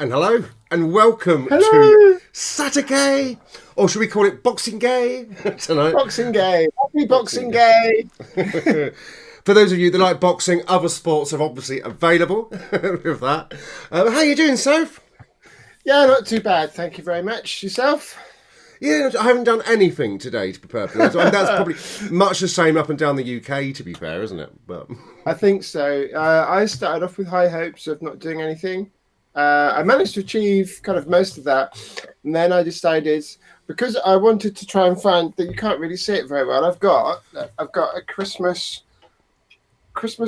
And hello, and welcome to Hello, SaturGAY, or should we call it Boxing Gay tonight? Boxing Gay. Happy Boxing Boxing Gay. Gay. For those of you that like boxing, other sports are obviously available with that. How you doing, Soph? Yeah, not too bad. Thank you very much. Yourself? Yeah, I haven't done anything today, to be perfectly honest. I mean, that's probably much the same up and down the UK, to be fair, isn't it? But I think so. I started off with high hopes of not doing anything. I managed to achieve kind of most of that. And then I decided, because I wanted to try and find that you can't really see it very well, I've got a Christmas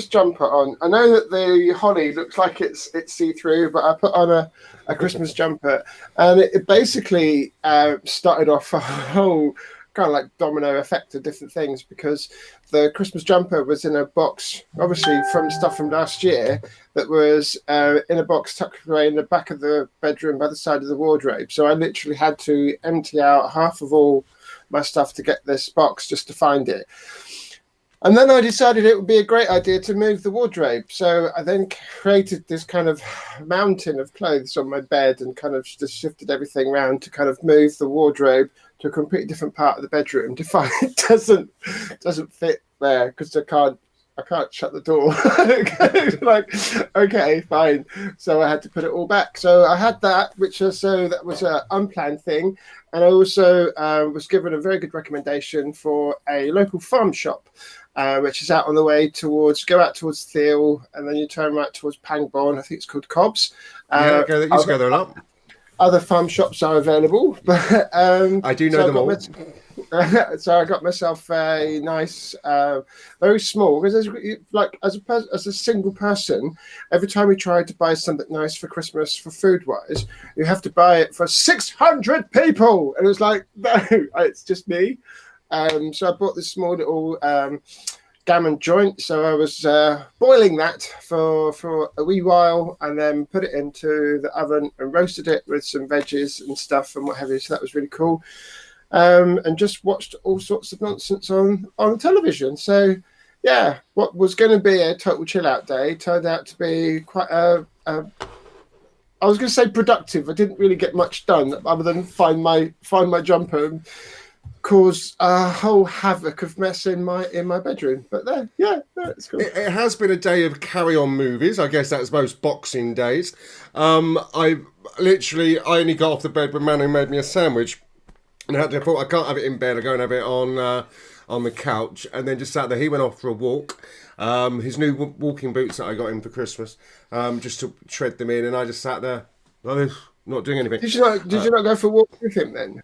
jumper on. I know that the holly looks like it's see-through, but I put on a Christmas jumper, and it basically started off a whole kind of like domino effect of different things, because the Christmas jumper was in a box, obviously from stuff from last year, that was in a box tucked away in the back of the bedroom by the side of the wardrobe. So I literally had to empty out half of all my stuff to get this box just to find it. And then I decided it would be a great idea to move the wardrobe. So I then created this kind of mountain of clothes on my bed and kind of just shifted everything around to kind of move the wardrobe to a completely different part of the bedroom to find it doesn't fit there, because I can't shut the door. Like, okay, fine. So I had to put it all back. So I had that, that was an unplanned thing. And I also was given a very good recommendation for a local farm shop, which is out on the way towards Theale, and then you turn right towards Pangbourne. I think it's called Cobbs. yeah, okay, that used to go there a lot. Other farm shops are available, but I do know them all. So I got myself a nice, very small, because as a single person, every time you try to buy something nice for Christmas for food wise, you have to buy it for 600 people, and it was like, no, it's just me. So I bought this small little gammon joint. So I was boiling that for a wee while, and then put it into the oven and roasted it with some veggies and stuff and what have you. So that was really cool. And just watched all sorts of nonsense on television. So yeah, what was going to be a total chill out day turned out to be quite I was going to say productive. I didn't really get much done other than find my jumper and cause a whole havoc of mess in my bedroom. But there, yeah, it's cool. It has been a day of carry-on movies. I guess that's most Boxing days. I only got off the bed when Manu made me a sandwich, and I thought, I can't have it in bed. I go and have it on the couch, and then just sat there. He went off for a walk. His new walking boots that I got him for Christmas, just to tread them in, and I just sat there, not doing anything. Did you not go for a walk with him then?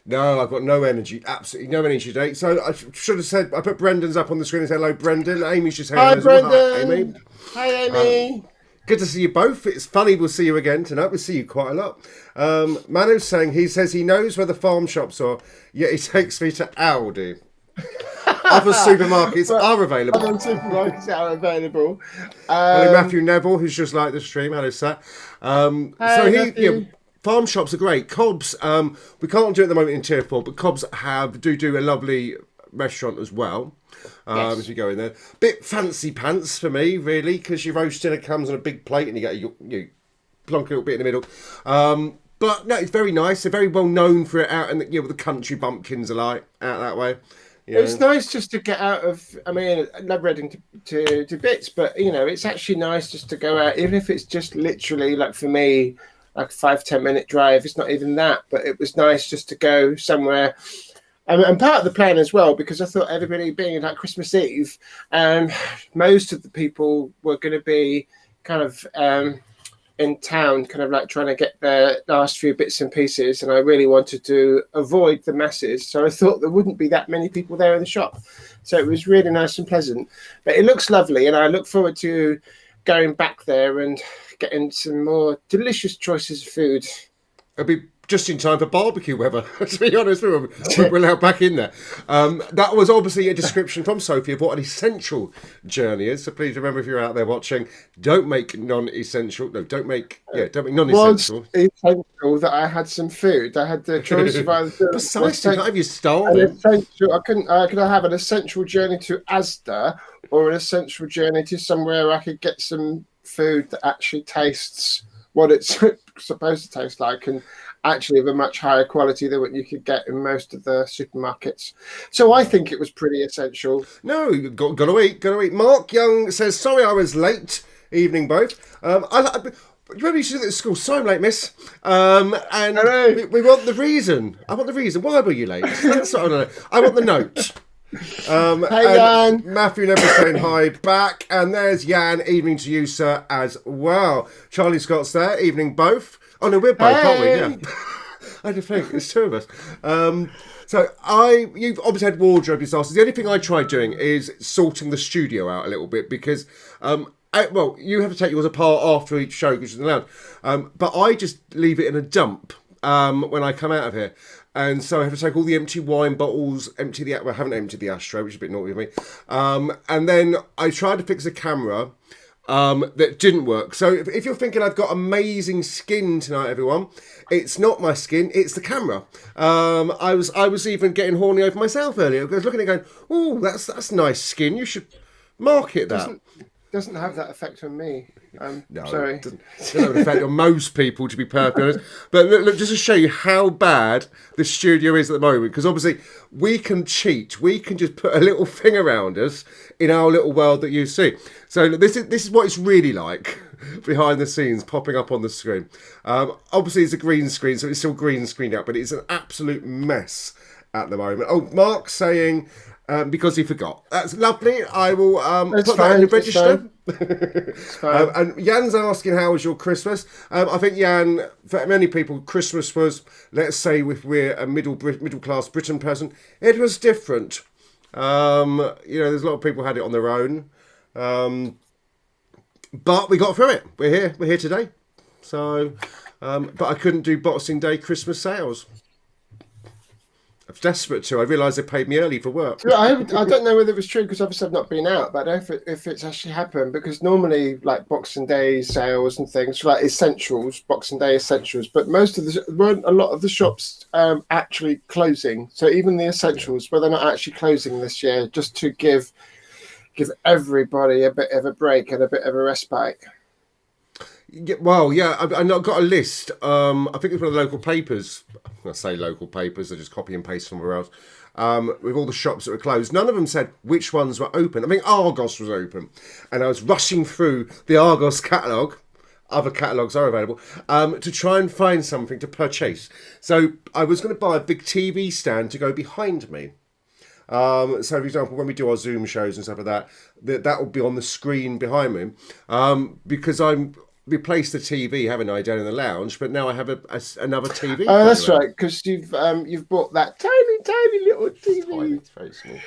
No, I've got no energy, absolutely no energy today. So I should have said, I put Brendan's up on the screen and said hello, Brendan. Amy's just saying Hi, hello. Brendan. Hi, Amy. Hi, Amy. Good to see you both. It's funny we'll see you again tonight. We'll see you quite a lot. Manu's saying, he says he knows where the farm shops are, yet he takes me to Aldi. Other supermarkets are available. Other supermarkets are available. Hello, Matthew Neville, who's just like the stream. Hello, sir. Farm shops are great. Cobbs, we can't do it at the moment in Tier 4, but Cobbs do a lovely restaurant as well. Yes. As you go in there. Bit fancy pants for me, really, because your roast dinner comes on a big plate and you plonk a little bit in the middle. But no, it's very nice. They're very well known for it out, and what the country bumpkins are like out that way. It's nice just to get out of. I mean, I love Reading to bits, but it's actually nice just to go out, even if it's just literally, like for me, like a 5-10 minute drive. It's not even that, but it was nice just to go somewhere. And part of the plan as well, because I thought everybody being like Christmas Eve, most of the people were going to be kind of in town, kind of like trying to get their last few bits and pieces. And I really wanted to avoid the masses. So I thought there wouldn't be that many people there in the shop. So it was really nice and pleasant. But it looks lovely. And I look forward to going back there and getting some more delicious choices of food. It'll be just in time for barbecue weather, to be honest. We're out back in there. That was obviously a description from Sophie of what an essential journey is. So please remember, if you're out there watching, don't make non-essential. No, don't make non-essential. Was essential that I had some food. I had the choice of either. Precisely, can't have you starving. I could have an essential journey to Asda or an essential journey to somewhere I could get some food that actually tastes what it's supposed to taste like, and actually of a much higher quality than what you could get in most of the supermarkets. So I think it was pretty essential. No, got to eat. Mark Young says, sorry I was late. Evening both. Remember you said at school, sorry I'm late, miss. And we want the reason. I want the reason. Why were you late? That's what I don't know. I want the note. Hey, Jan. Matthew never saying hi back. And there's Jan. Evening to you, sir, as well. Charlie Scott's there. Evening both. Oh, no, we're both, aren't we? Yeah. I had to think. It's two of us. So you've obviously had wardrobe disasters. The only thing I tried doing is sorting the studio out a little bit because, well, you have to take yours apart after each show because it's allowed. But I just leave it in a dump when I come out of here. And so I have to take all the empty wine bottles, I haven't emptied the ashtray, which is a bit naughty of me. And then I tried to fix a camera that didn't work. So if you're thinking I've got amazing skin tonight, everyone, it's not my skin, it's the camera. I was even getting horny over myself earlier. I was looking at it going, oh, that's nice skin. You should market that. Doesn't have that effect on me. No, sorry. It doesn't have an effect on most people, to be perfectly honest. But look, just to show you how bad the studio is at the moment, because obviously we can cheat. We can just put a little thing around us in our little world that you see. So this is what it's really like behind the scenes, popping up on the screen. Obviously, it's a green screen, so it's still green screened out, but it's an absolute mess at the moment. Oh, Mark's saying... because he forgot. That's lovely. I will put that in the register. It's fine. And Jan's asking, how was your Christmas? I think, Jan, for many people, Christmas was, let's say, if we're a middle-class Britain person, it was different. There's a lot of people had it on their own. But we got through it. We're here today. So, but I couldn't do Boxing Day Christmas sales. I was desperate to. I realised they paid me early for work. I don't know whether it was true because obviously I've not been out, but I don't know if it's actually happened because normally like Boxing Day sales and things like essentials, Boxing Day essentials, but weren't a lot of the shops actually closing. So even the essentials, were they not actually closing this year, just to give everybody a bit of a break and a bit of a respite. Yeah, well, yeah, I've got a list. I think it's one of the local papers. I say local papers, I just copy and paste somewhere else. With all the shops that were closed. None of them said which ones were open. I mean, Argos was open. And I was rushing through the Argos catalogue. Other catalogues are available. To try and find something to purchase. So I was going to buy a big TV stand to go behind me. So, for example, when we do our Zoom shows and stuff like that will be on the screen behind me. Because I'm... replaced the TV, haven't I, down in the lounge? But now I have another TV. Oh, that's right, because you've bought that tiny little TV. It's very small.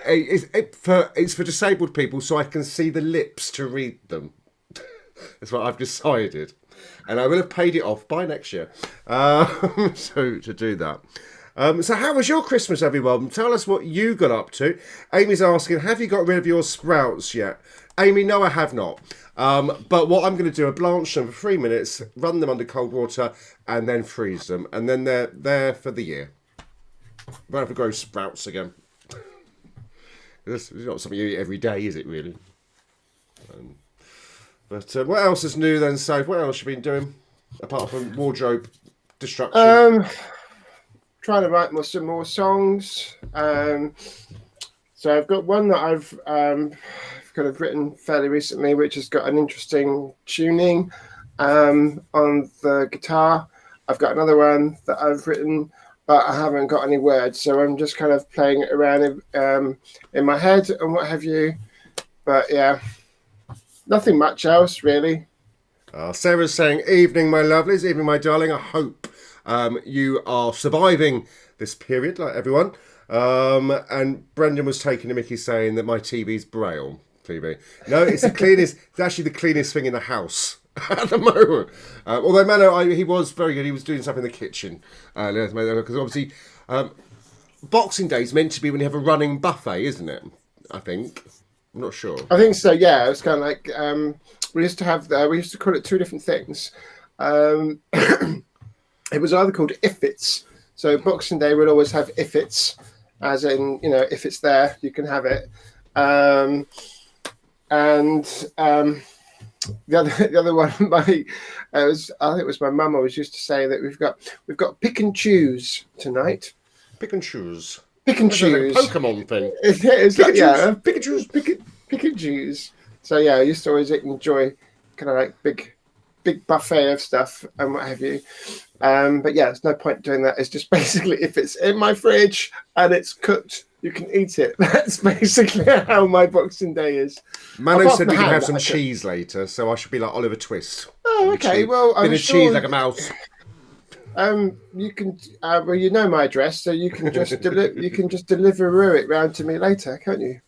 It's for disabled people, so I can see the lips to read them. That's what I've decided, and I will have paid it off by next year. So to do that. So how was your Christmas, everyone? Tell us what you got up to. Amy's asking, have you got rid of your sprouts yet? Amy, no, I have not. But what I'm going to do, I blanch them for 3 minutes, run them under cold water, and then freeze them. And then they're there for the year. Won't have to grow sprouts again. It's not something you eat every day, is it, really? But what else is new then, Soph? What else have you been doing? Apart from wardrobe destruction. Trying to write some more songs. So I've got one that I've kind of written fairly recently, which has got an interesting tuning on the guitar. I've got another one that I've written, but I haven't got any words. So I'm just kind of playing it around in my head and what have you. But yeah, nothing much else really. Sarah's saying, evening, my lovelies, evening, my darling. I hope you are surviving this period like everyone. And Brendan was taking a mickey saying that my TV's Braille TV. No, it's the cleanest. It's actually the cleanest thing in the house at the moment. Although Mano, he was very good. He was doing stuff in the kitchen because obviously Boxing Day is meant to be when you have a running buffet, isn't it? I think. I'm not sure. I think so. Yeah, it's kind of like we used to call it two different things. It was either called if it's. So Boxing Day would always have if it's, as in, if it's there, you can have it. the other one, I think it was my mum always used to say that we've got pick and choose tonight. Pick and choose. Pick and That sounds like a choose. Pokemon thing. It's Pick like and choose. Pick and choose. choose. Pick and choose. So yeah, I used to always enjoy kind of like big buffet of stuff and what have you. But yeah, there's no point doing that. It's just basically if it's in my fridge and it's cooked, you can eat it. That's basically how my Boxing Day is. Mano Apart said from we could ham, have some that I could- cheese later, so I should be like Oliver Twist. Oh, okay. Cheese. Well, I'm Bit of sure cheese like a mouse. you can. Well, you know my address, so you can just you can just deliver it round to me later, can't you?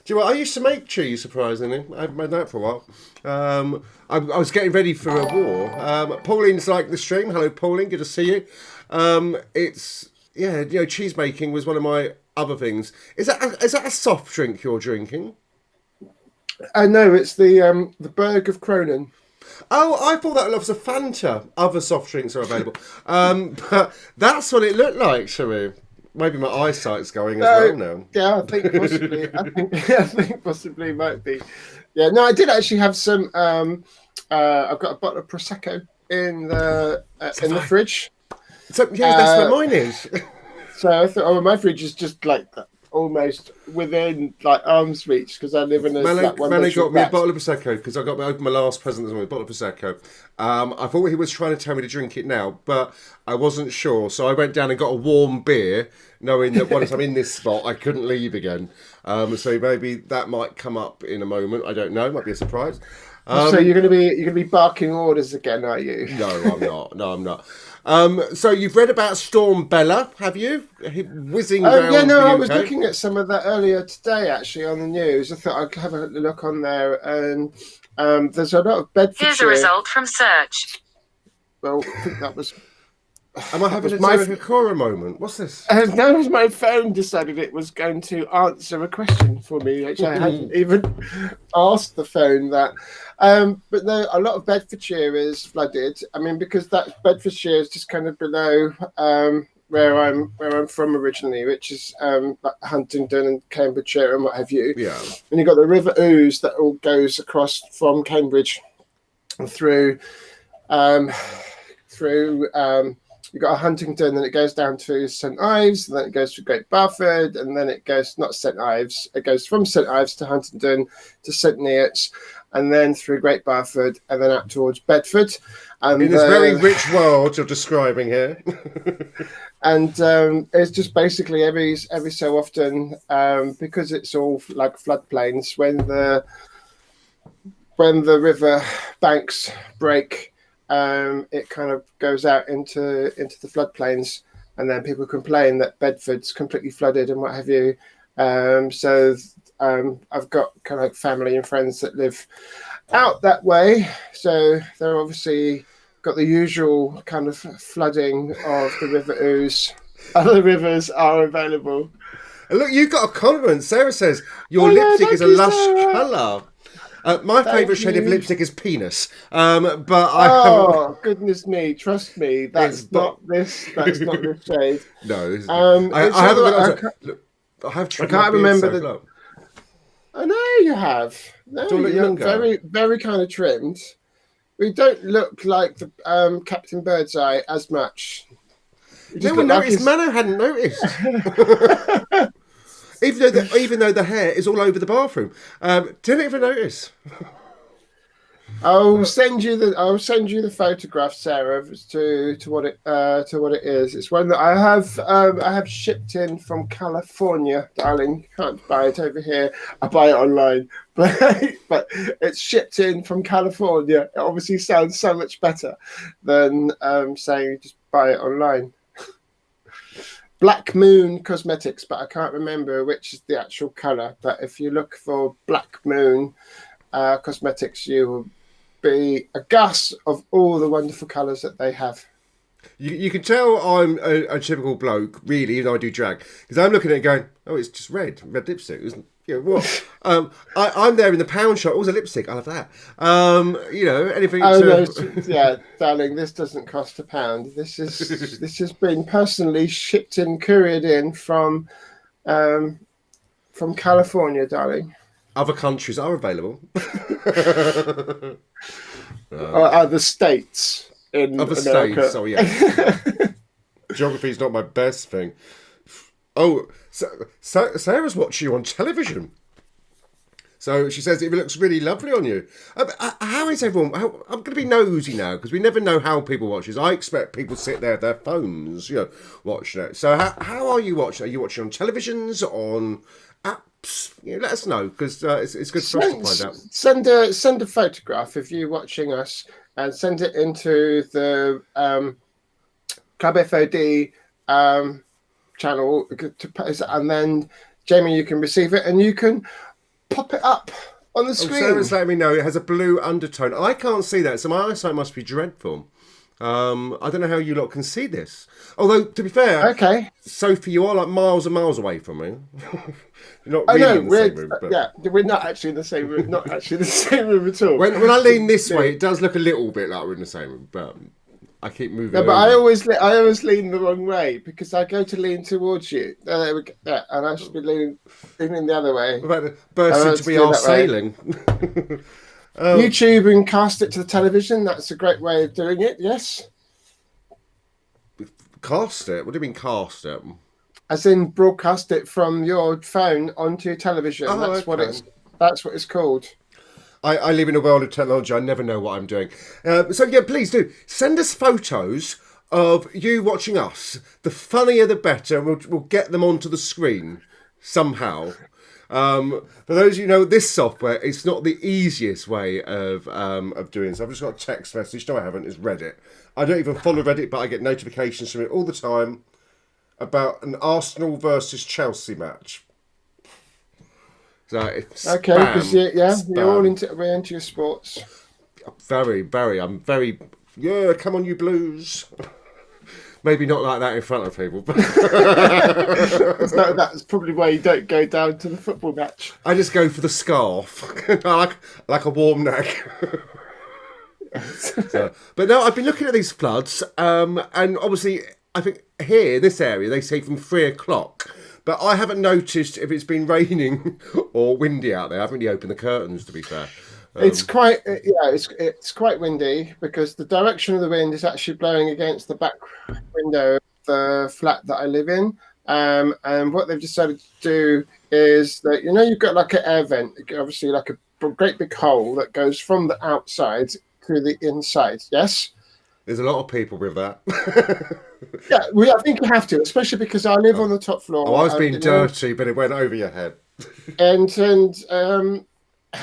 Do you know what? I used to make cheese, surprisingly. I haven't made that for a while. I was getting ready for a war. Pauline's like the stream. Hello, Pauline. Good to see you. Cheese making was one of my other things. Is that a soft drink you're drinking? No, it's the Berg of Cronin. Oh, I thought that was a Fanta. Other soft drinks are available. But that's what it looked like, Sharu. Maybe my eyesight's going as well now. Yeah, I think possibly. I think possibly might be. Yeah, no, I did actually have some. I've got a bottle of prosecco in the fridge. So yeah, that's where mine is. So I thought, my fridge is just like almost within like arm's reach because I live in a Mano got me a flat. bottle of prosecco because I opened my last present this morning, a bottle of prosecco. I thought he was trying to tell me to drink it now, but I wasn't sure, so I went down and got a warm beer, knowing that once I'm in this spot, I couldn't leave again. So maybe that might come up in a moment. I don't know. Might be a surprise. So you're gonna be barking orders again, are you? No, I'm not. No, I'm not. So you've read about Storm Bella, have you? Whizzing around yeah, no, the I UK. was looking at some of that earlier today, actually, on the news. I thought I'd have a look on there, and there's a lot of Bedfordshire. Here's a result from search. Well, I think that was. Am I having a Hikora moment? What's this? Now my phone decided it was going to answer a question for me, which I hadn't even asked the phone that. But no, a lot of Bedfordshire is flooded. I mean, because that Bedfordshire is just kind of below where I'm from originally, which is like Huntingdon and Cambridgeshire and what have you. Yeah. And you've got the River Ouse that all goes across from Cambridge and through. You've got Huntingdon, then it goes down to St Ives, and then it goes to Great Barford, and then it goes not St Ives, it goes from St Ives to Huntingdon to St Neots, and then through Great Barford, and then out towards Bedford. And in this very rich world you're describing here. And it's just basically every so often, because it's all like floodplains, when the river banks break. It kind of goes out into the floodplains, and then people complain that Bedford's completely flooded and what have you. So I've got kind of like family and friends that live out that way, so they're obviously got the usual kind of flooding of the River Ouse. Other rivers are available. And look, you've got a compliment. Sarah says your lipstick is a lush colour. My favourite shade of lipstick is penis. Goodness me! Trust me, that's not this. That's not this shade. No, I have tried. I can't remember the. I know you have. No, you're very, very kind of trimmed. We don't look like the Captain Birdseye as much. No one noticed. Mano hadn't noticed. Even though the hair is all over the bathroom, didn't even notice. I'll send you the photograph, Sarah, to what it is. It's one that I have shipped in from California, darling. Can't buy it over here. I buy it online, but it's shipped in from California. It obviously sounds so much better than saying you just buy it online. Black Moon Cosmetics, but I can't remember which is the actual colour. But if you look for Black Moon Cosmetics, you will be aghast of all the wonderful colours that they have. You can tell I'm a typical bloke, really, even though I do drag, because I'm looking at it going, oh, it's just red lipstick, isn't it? What? I'm there in the pound shop. Oh, it's a lipstick. I love that. Anything. No, yeah, darling. This doesn't cost £1. This has been personally shipped and couriered in from California, darling. Other countries are available. the states in Other America. states, oh yeah. Geography's not my best thing. Oh, so Sarah's watching you on television. So she says it looks really lovely on you. How is everyone? I'm going to be nosy now because we never know how people watch this. I expect people sit there with their phones, watching it. So how are you watching? Are you watching on televisions, on apps? Let us know because it's good for us to find out. Send a photograph of you watching us and send it into the Club F.O.D channel to post, and then Jamie, you can receive it and you can pop it up on the screen. Sarah's letting me know it has a blue undertone. I can't see that, so my eyesight must be dreadful. I don't know how you lot can see this. Although, to be fair, okay, Sophie, you are like miles and miles away from me. You're not really in the same room. But... yeah, we're not actually in the same room. Not actually in the same room at all. When I lean this way, it does look a little bit like we're in the same room, but I keep moving. No, but I always lean the wrong way because I go to lean towards you. There we go. Yeah, and I should be leaning the other way. What about bursting to be our sailing? YouTube and cast it to the television. That's a great way of doing it. Yes. Cast it? What do you mean cast it? As in broadcast it from your phone onto television. Oh, that's okay. That's what it's called. I live in a world of technology. I never know what I'm doing. So yeah, please do send us photos of you watching us. The funnier, the better. We'll get them onto the screen somehow. For those of you who know this software, it's not the easiest way of doing this. I've just got a text message. No, I haven't. It's Reddit. I don't even follow Reddit, but I get notifications from it all the time about an Arsenal versus Chelsea match. So it's okay, because we're into your sports. Very, very. I'm very. Yeah, come on, you Blues. Maybe not like that in front of people. That's probably why you don't go down to the football match. I just go for the scarf, like a warm neck. But no, I've been looking at these floods, and obviously, I think here, in this area, they say from 3 o'clock. But I haven't noticed if it's been raining or windy out there. I haven't really opened the curtains, to be fair. It's quite it's quite windy because the direction of the wind is actually blowing against the back window of the flat that I live in. And what they've decided to do is that you've got like an air vent, obviously like a great big hole that goes from the outside to the inside. Yes. There's a lot of people with that. Yeah, I think you have to, especially because I live on the top floor. I was being dirty, but it went over your head. And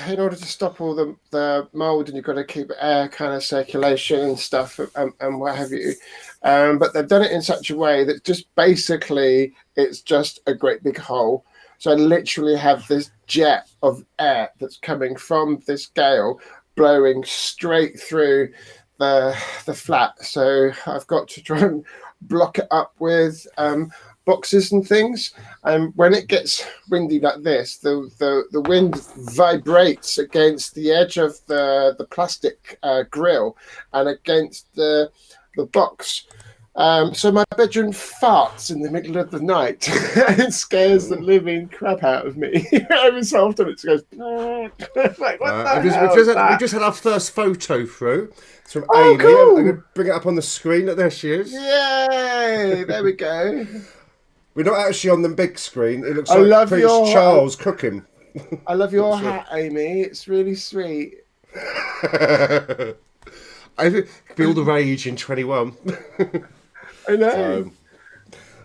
in order to stop all the mold, and you've got to keep air kind of circulation and stuff and what have you. But they've done it in such a way that just basically it's just a great big hole. So I literally have this jet of air that's coming from this gale blowing straight through the flat. So I've got to try and block it up with boxes and things. And when it gets windy like this, the wind vibrates against the edge of the plastic grill and against the box. So my bedroom farts in the middle of the night and scares the living crap out of me. Every so often it goes, like, what the hell is that? We just had our first photo through. It's from Oh, Amy. cool. I'm going to bring it up on the screen. There she is. Yay! There we go. We're not actually on the big screen. It looks I like love Prince Charles cooking. I love your hat, Amy. It's really sweet. I feel the rage in 21. I know.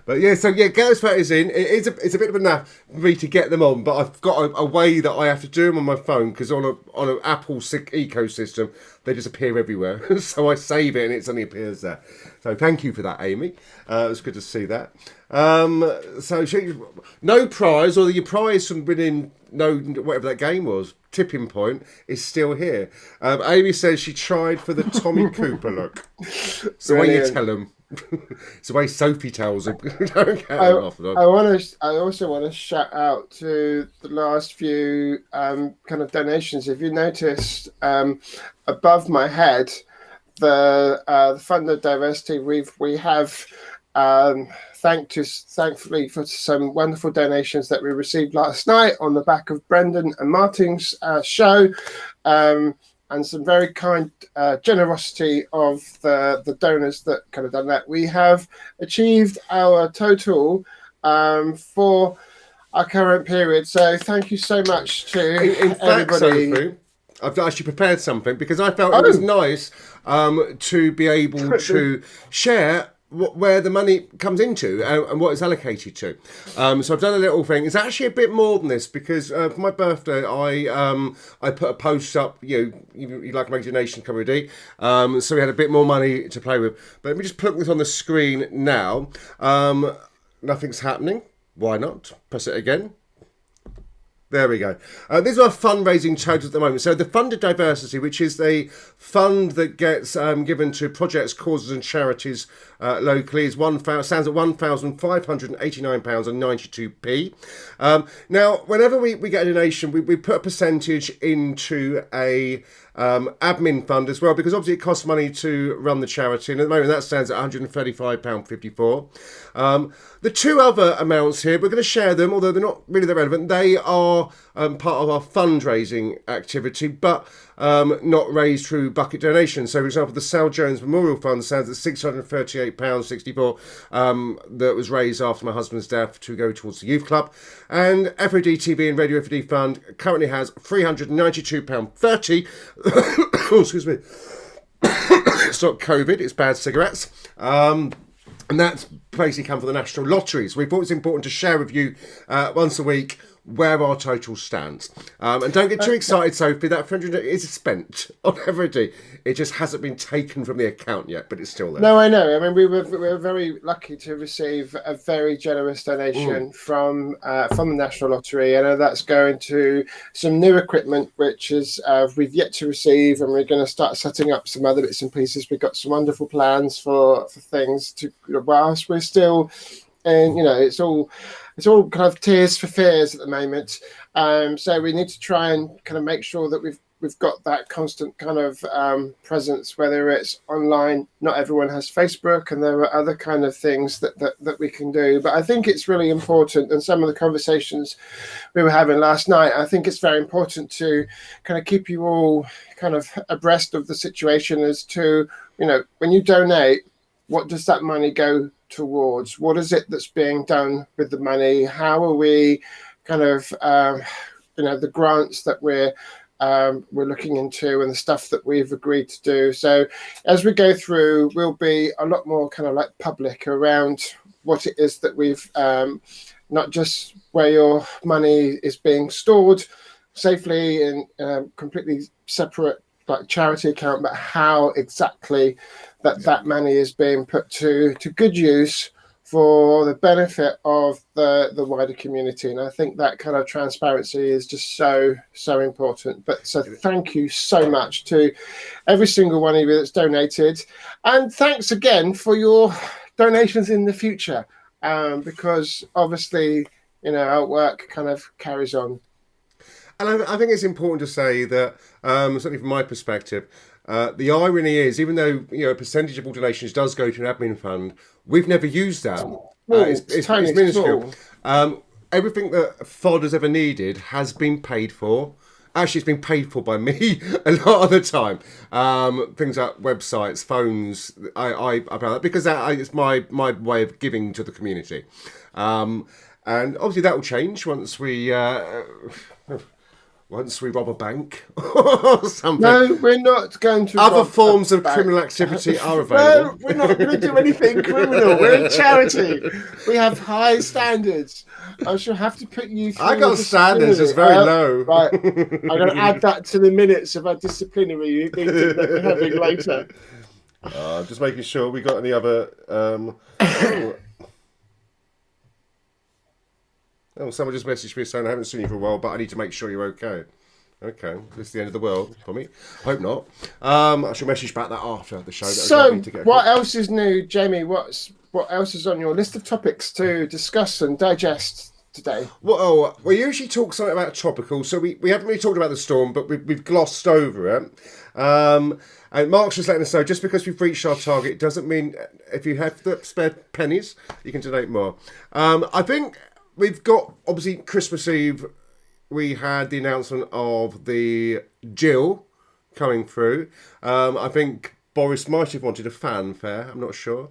But yeah, get those photos in. It's a bit of a naff for me to get them on, but I've got a way that I have to do them on my phone because on an Apple ecosystem, they just appear everywhere. So I save it and it suddenly appears there. So thank you for that, Amy. It was good to see that. So no prize, or your prize from winning whatever that game was, tipping point, is still here. Amy says she tried for the Tommy Cooper look. So what you tell them. It's the way Sophie tells them. I also want to shout out to the last few kind of donations. If you noticed, above my head, the Fund of Diversity, we have thankfully for some wonderful donations that we received last night on the back of Brendan and Martin's show. and some very kind generosity of the donors that kind of done that, we have achieved our total for our current period. So thank you so much to In fact, everybody. Sophie, I've actually prepared something because I felt Oh. it was nice to be able to share where the money comes into and what it's allocated to. So I've done a little thing. It's actually a bit more than this because for my birthday, I put a post up. You like to make a donation, come with D. So we had a bit more money to play with. But let me just put this on the screen now. Nothing's happening. Why not? Press it again. There we go. These are our fundraising totals at the moment. So the Fund of Diversity, which is the fund that gets given to projects, causes and charities locally, is stands at £1,589.92p. Now, whenever we get a donation, we put a percentage into a admin fund as well, because obviously it costs money to run the charity, and at the moment that stands at £135.54. The two other amounts here, we're going to share them, although they're not really that relevant. They are part of our fundraising activity, but not raised through bucket donations. So, for example, the Sal Jones Memorial Fund stands at £638.64 that was raised after my husband's death to go towards the youth club. And FOD TV and Radio FOD Fund currently has £392.30. Oh, excuse me. It's not COVID, it's bad cigarettes. And that's basically come from the national lotteries. We thought it was important to share with you once a week where our total stands. And don't get too excited, Sophie, that 300 is spent on everything. It just hasn't been taken from the account yet, but it's still there. No, I know. I mean, we were very lucky to receive a very generous donation from the National Lottery. I know that's going to some new equipment, which is we've yet to receive, and we're going to start setting up some other bits and pieces. We've got some wonderful plans for things to, whilst we're still, and it's all kind of tears for fears at the moment. So we need to try and kind of make sure that we've got that constant kind of presence, whether it's online. Not everyone has Facebook, and there are other kind of things that we can do. But I think it's really important, and some of the conversations we were having last night, I think it's very important to kind of keep you all kind of abreast of the situation as to, when you donate, what does that money go towards? What is it that's being done with the money? How are we kind of, the grants that we're looking into and the stuff that we've agreed to do. So as we go through, we'll be a lot more kind of like public around what it is that we've, not just where your money is being stored safely in a completely separate like charity account, but how exactly that money is being put to good use for the benefit of the wider community. And I think that kind of transparency is just so important. But so thank you so much to every single one of you that's donated. And thanks again for your donations in the future, because obviously, our work kind of carries on. And I think it's important to say that, certainly from my perspective, the irony is, even though a percentage of all donations does go to an admin fund, we've never used that. It's minuscule. Everything that FOD has ever needed has been paid for. Actually, it's been paid for by me a lot of the time. Things like websites, phones. I found that because it's my way of giving to the community. And obviously that will change once we rob a bank or something. No, we're not going to. Other forms of criminal activity are available. No, we're not going to do anything criminal. We're a charity. We have high standards. I shall have to put you through. I got standards, it's very low. Right. I'm going to add that to the minutes of our disciplinary meeting that we're having later. Just making sure we got any other. Someone just messaged me saying I haven't seen you for a while, but I need to make sure you're okay. Okay, this is the end of the world for me. Hope not. I shall message back that after the show. So, what else is new, Jamie? What else is on your list of topics to discuss and digest today? Well, we usually talk something about topical, so we haven't really talked about the storm, but we've glossed over it. And Mark's just letting us know, just because we've reached our target doesn't mean if you have the spare pennies, you can donate more. I think we've got, obviously, Christmas Eve, we had the announcement of the Jill coming through. I think Boris might have wanted a fanfare. I'm not sure.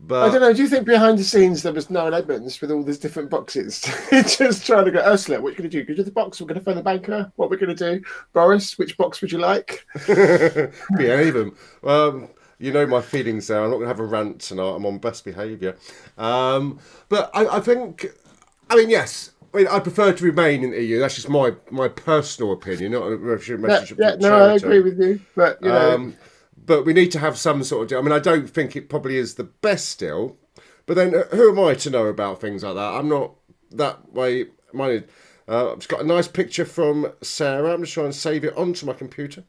But I don't know. Do you think behind the scenes there was Noel Edmonds with all these different boxes, just trying to go, Ursula, what are you going to do? Go to the box. We're going to phone the banker. What we're going to do? Boris, which box would you like? be any of them. You know my feelings there. I'm not going to have a rant tonight. I'm on best behaviour. But I think, I mean, yes. I mean, I prefer to remain in the EU. That's just my personal opinion, not a message. No, I agree with you. But you know, but we need to have some sort of deal. I mean, I don't think it probably is the best deal. But then, who am I to know about things like that? I'm not that way minded. I've just got a nice picture from Sarah. I'm just trying to save it onto my computer.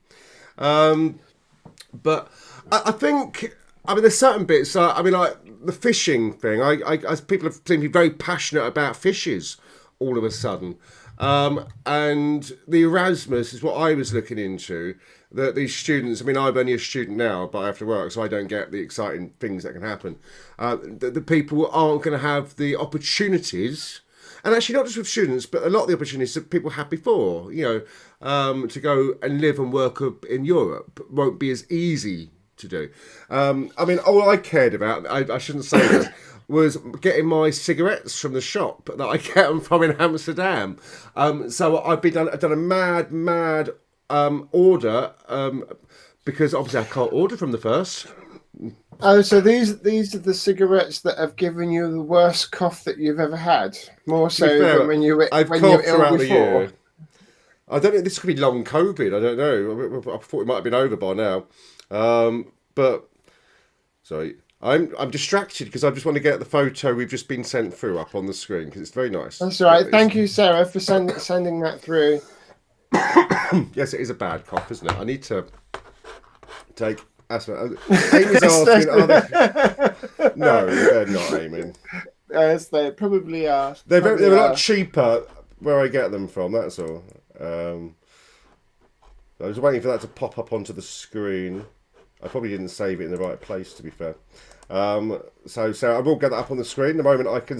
But I think, I mean, there's certain bits. I mean, like the fishing thing. People have seemed to be very passionate about fishes all of a sudden. And the Erasmus is what I was looking into. That these students, I mean, I'm only a student now, but I have to work, so I don't get the exciting things that can happen. The people aren't going to have the opportunities, and actually not just with students, but a lot of the opportunities that people had before, you know, to go and live and work up in Europe won't be as easy to do. I mean, all I cared about, I shouldn't say this, was getting my cigarettes from the shop that I get them from in Amsterdam. So I've done a mad order because obviously I can't order from the first. oh, so these are the cigarettes that have given you the worst cough that you've ever had, more so than when you were I've when you were coughed ill throughout before. the year. I don't know. This could be long COVID. I don't know. I thought it might have been over by now. But sorry, I'm distracted because I just want to get the photo we've just been sent through up on the screen because it's very nice. That's all right. Thank you, Sarah, for sending that through. Yes, it is a bad cough, isn't it? I need to take asthma. Amy's asking, are they... No, they're not, Amy. Yes, they probably are. They're a lot cheaper where I get them from, that's all. I was waiting for that to pop up onto the screen. I probably didn't save it in the right place, to be fair. So I will get that up on the screen the moment I can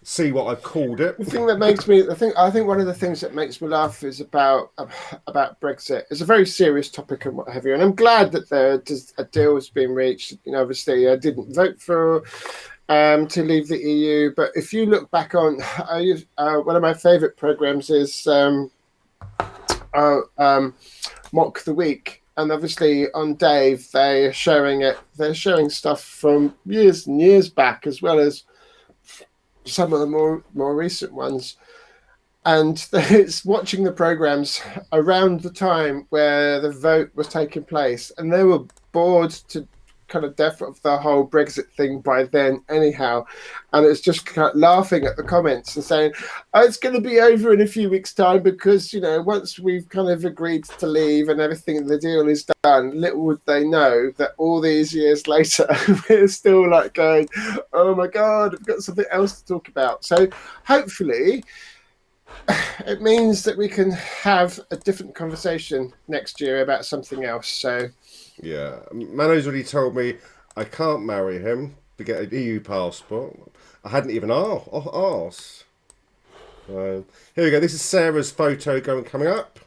see what I've called it. The thing that makes me, I think one of the things that makes me laugh is about Brexit. It's a very serious topic and what have you, and I'm glad that a deal has been reached. You know, obviously, I didn't vote for to leave the EU, but if you look back on, one of my favourite programs is Mock the Week. And obviously on Dave, they're showing it. They're showing stuff from years and years back, as well as some of the more recent ones. And it's watching the programs around the time where the vote was taking place, and they were bored to kind of death of the whole Brexit thing by then anyhow, and it's just kind of laughing at the comments and saying, oh, it's going to be over in a few weeks time because, you know, once we've kind of agreed to leave and everything, the deal is done. Little would they know that all these years later we're still like going, oh my god, we've got something else to talk about. So hopefully it means that we can have a different conversation next year about something else. So yeah, Mano's already told me I can't marry him to get an EU passport. I hadn't even asked. Here we go. This is Sarah's photo coming up.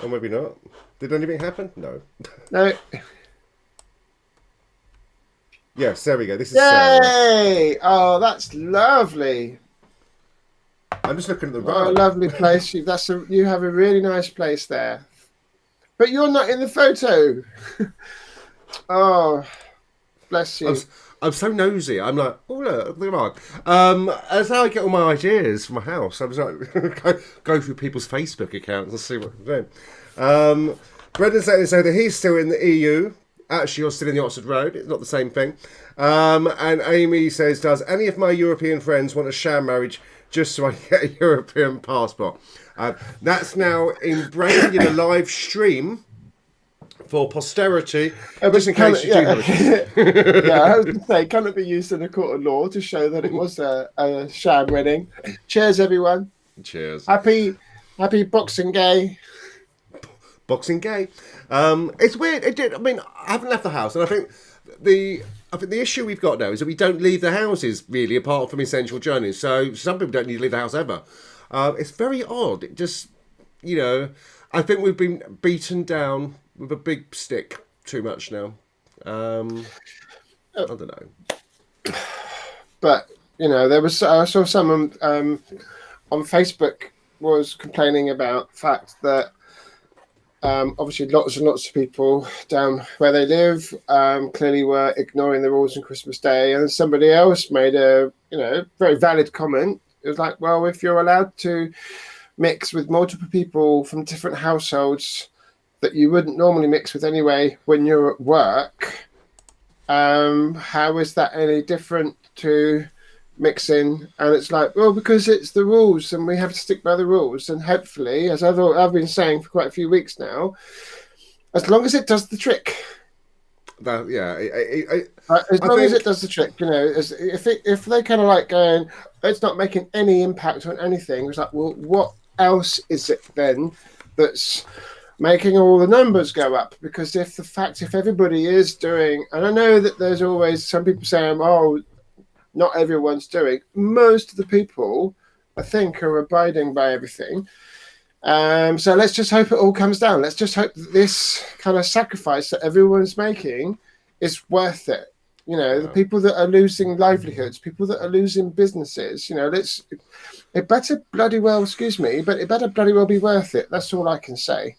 Or maybe not. Did anything happen? No. No. Yes, there we go. This is Sarah. Yay! Oh, that's lovely. I'm just looking at the Oh, road. lovely place. You have a really nice place there. But you're not in the photo. Oh, bless you. I'm so nosy. I'm like, oh look at Mark. That's how I get all my ideas for my house. I was like, go through people's Facebook accounts and see what they're doing. Brendan's saying that he's still in the EU. Actually, you're still in the Oxford Road. It's not the same thing. And Amy says, does any of my European friends want a sham marriage just so I get a European passport? That's now ingrained in a live stream for posterity. Just in case you do have a yeah, I was going to say, can it be used in a court of law to show that it was a sham wedding? Cheers, everyone. Cheers. Happy Boxing Gay. Boxing Gay. It's weird. I mean, I haven't left the house, and I think the issue we've got now is that we don't leave the houses really, apart from essential journeys. So some people don't need to leave the house ever. It's very odd. It just, you know, I think we've been beaten down with a big stick too much now. I don't know. But there was I saw someone on Facebook was complaining about the fact that obviously lots and lots of people down where they live clearly were ignoring the rules on Christmas Day, and somebody else made a very valid comment. It was like, well, if you're allowed to mix with multiple people from different households that you wouldn't normally mix with anyway when you're at work, how is that any different to mixing? And it's like, well, because it's the rules and we have to stick by the rules, and hopefully, as I've been saying for quite a few weeks now, as long as it does the trick. As long as it does the trick, if they kind of like going, it's not making any impact on anything, it's like, well, what else is it then that's making all the numbers go up? Because if everybody is doing, and I know that there's always some people saying, oh, not everyone's doing, most of the people, I think, are abiding by everything. So let's just hope it all comes down. Let's just hope that this kind of sacrifice that everyone's making is worth it. The people that are losing livelihoods, people that are losing businesses, it better bloody well be worth it. That's all I can say.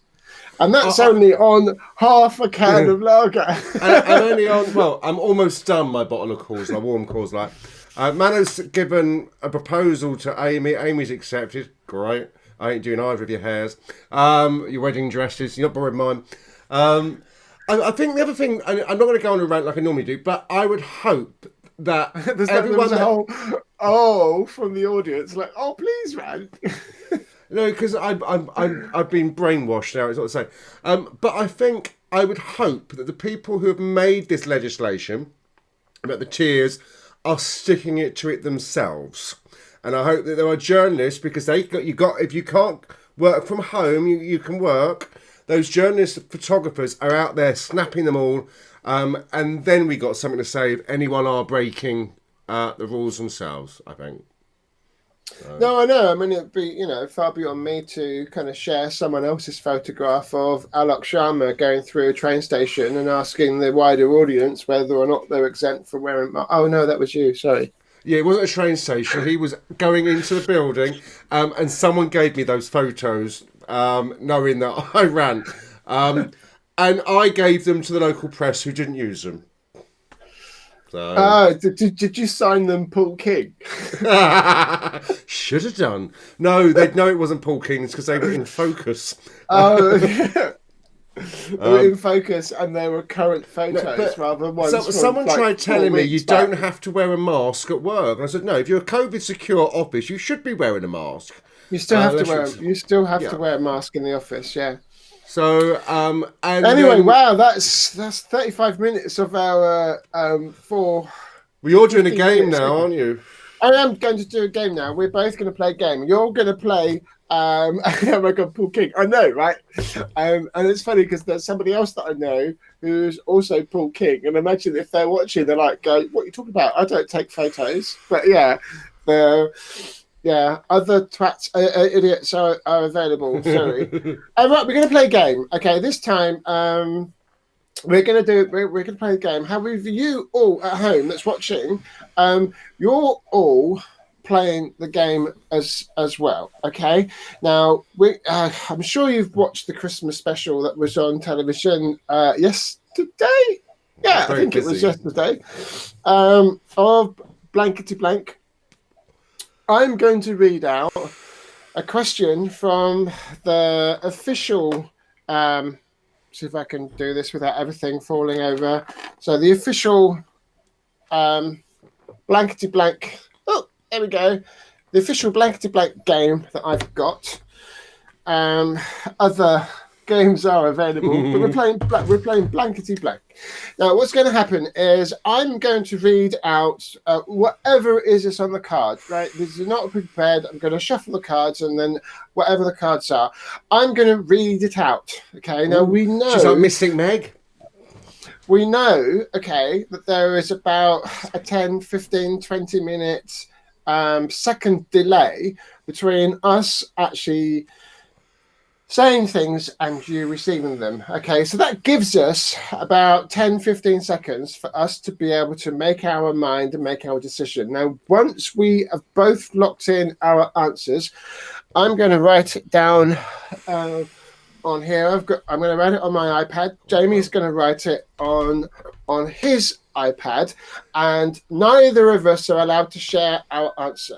And that's only on half a can of lager. I'm only on, I'm almost done my bottle of Coors, my warm Coors Light. Mano's given a proposal to Amy. Amy's accepted. Great. I ain't doing either of your hairs. Your wedding dresses. You're not borrowing mine. I think the other thing, I'm not going to go on a rant like I normally do, but I would hope that everyone... from the audience, like, oh, please rant. No, because I've been brainwashed now, it's not the same. But I think I would hope that the people who have made this legislation about the tiers are sticking it to it themselves. And I hope that there are journalists, because if you can't work from home, you can work. Those journalists, photographers are out there snapping them all. And then we got something to say if anyone are breaking the rules themselves, I think. No, I know. I mean, it'd be, far beyond me to kind of share someone else's photograph of Alok Sharma going through a train station and asking the wider audience whether or not they're exempt from wearing masks. Oh, no, that was you. Sorry. Yeah, it wasn't a train station. He was going into the building, and someone gave me those photos, knowing that I ran. And I gave them to the local press who didn't use them. So. Did you sign them Paul King? Should have done. No, they'd know it wasn't Paul King's because they were in focus. They were in focus and they were current photos rather than ones someone tried telling me you back. don't have to wear a mask at work. And I said, no, if you're a COVID secure office, you should be wearing a mask. You still have to wear. You still have to wear a mask in the office. Yeah. So, and anyway, wow, that's 35 minutes of our four. Well, you're doing a game now, aren't you? I am going to do a game now. We're both going to play a game. You're going to play. Oh my God, Paul King. I know, right? And it's funny because there's somebody else that I know who's also Paul King. And imagine if they're watching, they're like, "Go, what are you talking about? I don't take photos." But yeah, other twats, idiots are available. Sorry. Right, we're going to play a game. Okay, this time we're going to play a game. However, you all at home that's watching, you're all playing the game as well. Okay. Now I'm sure you've watched the Christmas special that was on television yesterday. Yeah, I think it was yesterday. Of Blankety Blank. I'm going to read out a question from the official. See if I can do this without everything falling over. So the official Blankety Blank. Oh, there we go. The official Blankety Blank game that I've got. Other games are available, but we're playing Blankety Blank. Now, what's going to happen is I'm going to read out whatever is on the card. Right, this is not prepared. I'm going to shuffle the cards, and then whatever the cards are, I'm going to read it out. Okay. Now we know. She's like Mystic Meg. We know, okay, that there is about a 10, 15, 20 minutes second delay between us actually saying things and you receiving them. Okay, so that gives us about 10-15 seconds for us to be able to make our mind and make our decision. Now, once we have both locked in our answers, I'm going to write it down on here. I'm going to write it on my iPad. Jamie's going to write it on his iPad, and neither of us are allowed to share our answer.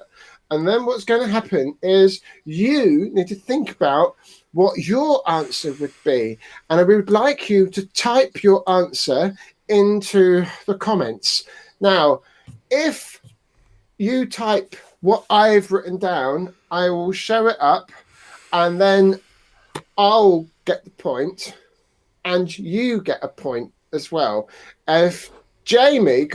And then what's going to happen is you need to think about what your answer would be. And I would like you to type your answer into the comments. Now, if you type what I've written down, I will show it up, and then I'll get the point, and you get a point as well. If Jamie,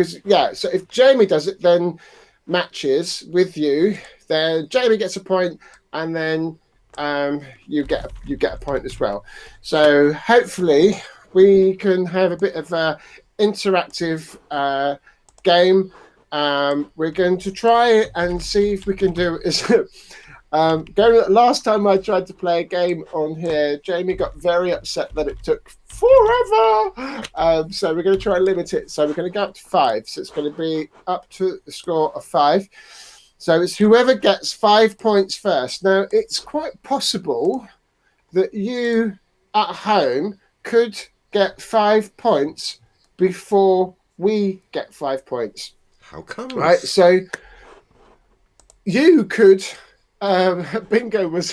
so if Jamie does it, then matches with you, then Jamie gets a point, and then you get a point as well. So hopefully we can have a bit of a interactive game. We're going to try and see if we can do it. Last time I tried to play a game on here, Jamie got very upset that it took forever. So we're going to try and limit it. So we're going to go up to 5. So it's going to be up to the score of 5. So it's whoever gets 5 points first. Now, it's quite possible that you at home could get 5 points before we get 5 points. How come? Right, so you could. Bingo was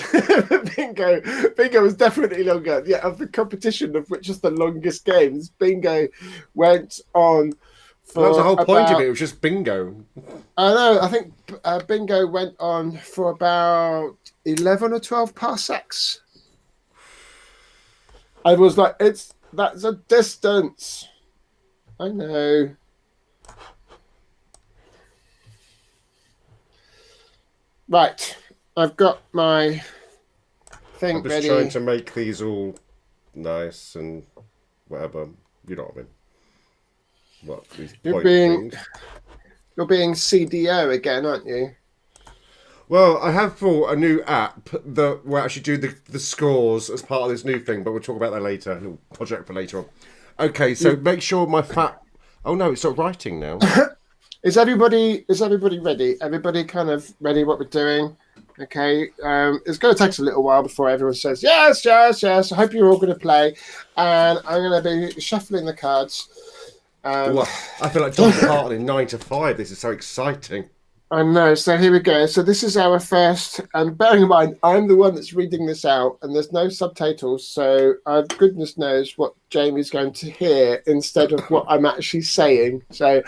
Bingo was definitely longer. Yeah, of the competition of which is the longest games, Bingo went on. That was the whole point of it. It was just bingo. I know. I think Bingo went on for about 11 or 12 parsecs. I was like, that's a distance. I know. Right. I've got my thing ready. I'm just trying to make these all nice and whatever. You know what I mean? What, these things? You're being CDO again, aren't you? Well, I have bought a new app that will actually do the scores as part of this new thing, but we'll talk about that later. A little project for later on. Okay, so make sure my fat... Oh no, it's not writing now. Is everybody ready? Everybody kind of ready what we're doing? Okay, it's going to take us a little while before everyone says, yes. I hope you're all going to play. And I'm going to be shuffling the cards. I feel like John Carton in 9 to 5. This is so exciting. I know. So here we go. So this is our first, and bearing in mind, I'm the one that's reading this out, and there's no subtitles, so goodness knows what Jamie's going to hear instead of what I'm actually saying. So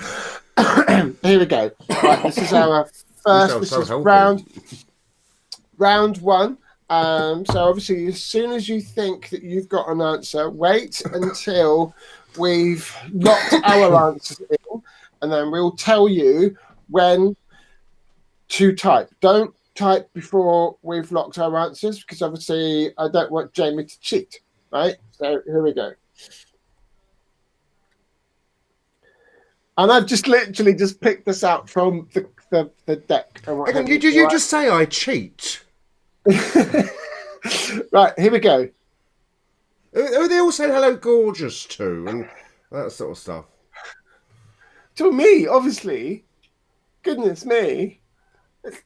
here we go. Right, this is our first. This is round 1. So obviously, as soon as you think that you've got an answer, wait until we've locked our answers in, and then we'll tell you when to type. Don't type before we've locked our answers, because obviously I don't want Jamie to cheat, right? So here we go. And I've just literally just picked this out from the deck. Did you just say I cheat? Right, here we go. They all say hello, gorgeous too, and that sort of stuff. To me, obviously. Goodness me.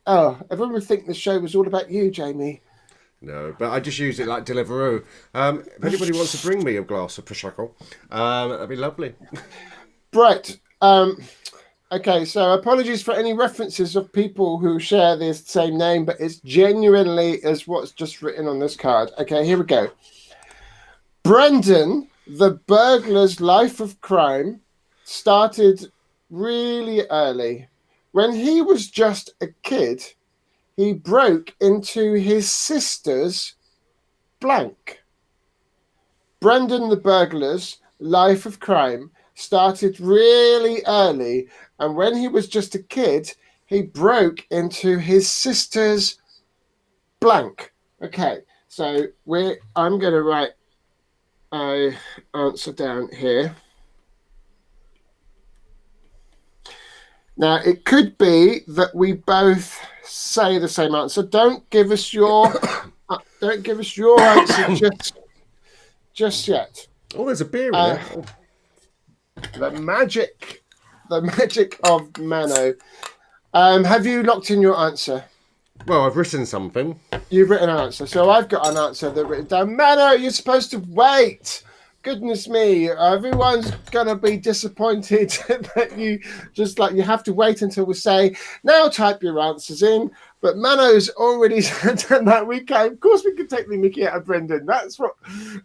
Oh, everyone would think the show was all about you, Jamie. No, but I just use it like Deliveroo. If anybody wants to bring me a glass of Prosecco, that'd be lovely. Right. Okay, so apologies for any references of people who share this same name, but it's genuinely as what's just written on this card. Okay, here we go. Brendan, the burglar's life of crime, started really early. When he was just a kid, he broke into his sister's blank. Brendan the burglar's life of crime started really early, and when he was just a kid, he broke into his sister's blank. Okay, so I'm going to write an answer down here. Now, it could be that we both say the same answer. Don't give us your Don't give us your answer just yet. Oh, there's a beer in there. The magic of Mano. Have you locked in your answer? Well, I've written something. You've written an answer. So I've got an answer that written down. Mano, you're supposed to wait. Goodness me. Everyone's going to be disappointed that you have to wait until we say, now type your answers in. But Mano's already done that. Of course, we can take the mickey out of Brendan. That's what,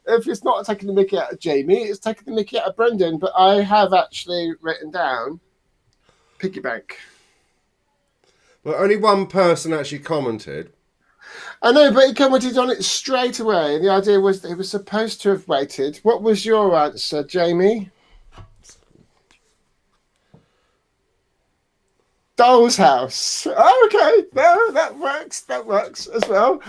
if it's not taking the mickey out of Jamie, it's taking the mickey out of Brendan. But I have actually written down piggy bank. Well, only one person actually commented. I know, but he commented on it straight away. The idea was that he was supposed to have waited. What was your answer, Jamie? Doll's House. Oh, okay. No, that works. That works as well.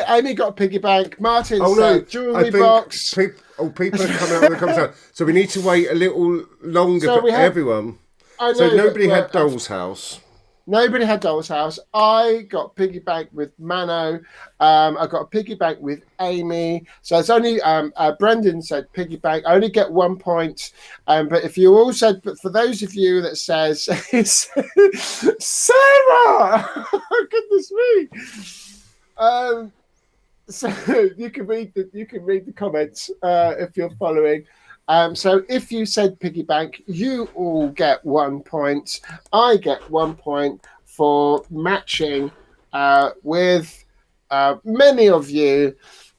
Amy got piggy bank. Martin said jewellery box. People are coming out with the conversation. So we need to wait a little longer for everyone. I know, so nobody had Doll's House. Nobody had Doll's House. I got piggy bank with Mano. I got a piggy bank with Amy. So it's only Brendan said piggy bank. I only get 1 point. But if you all said, but for those of you that says it's Sarah, goodness me. So you can read the comments if you're following. So if you said piggy bank, you all get 1 point. I get 1 point for matching with many of you.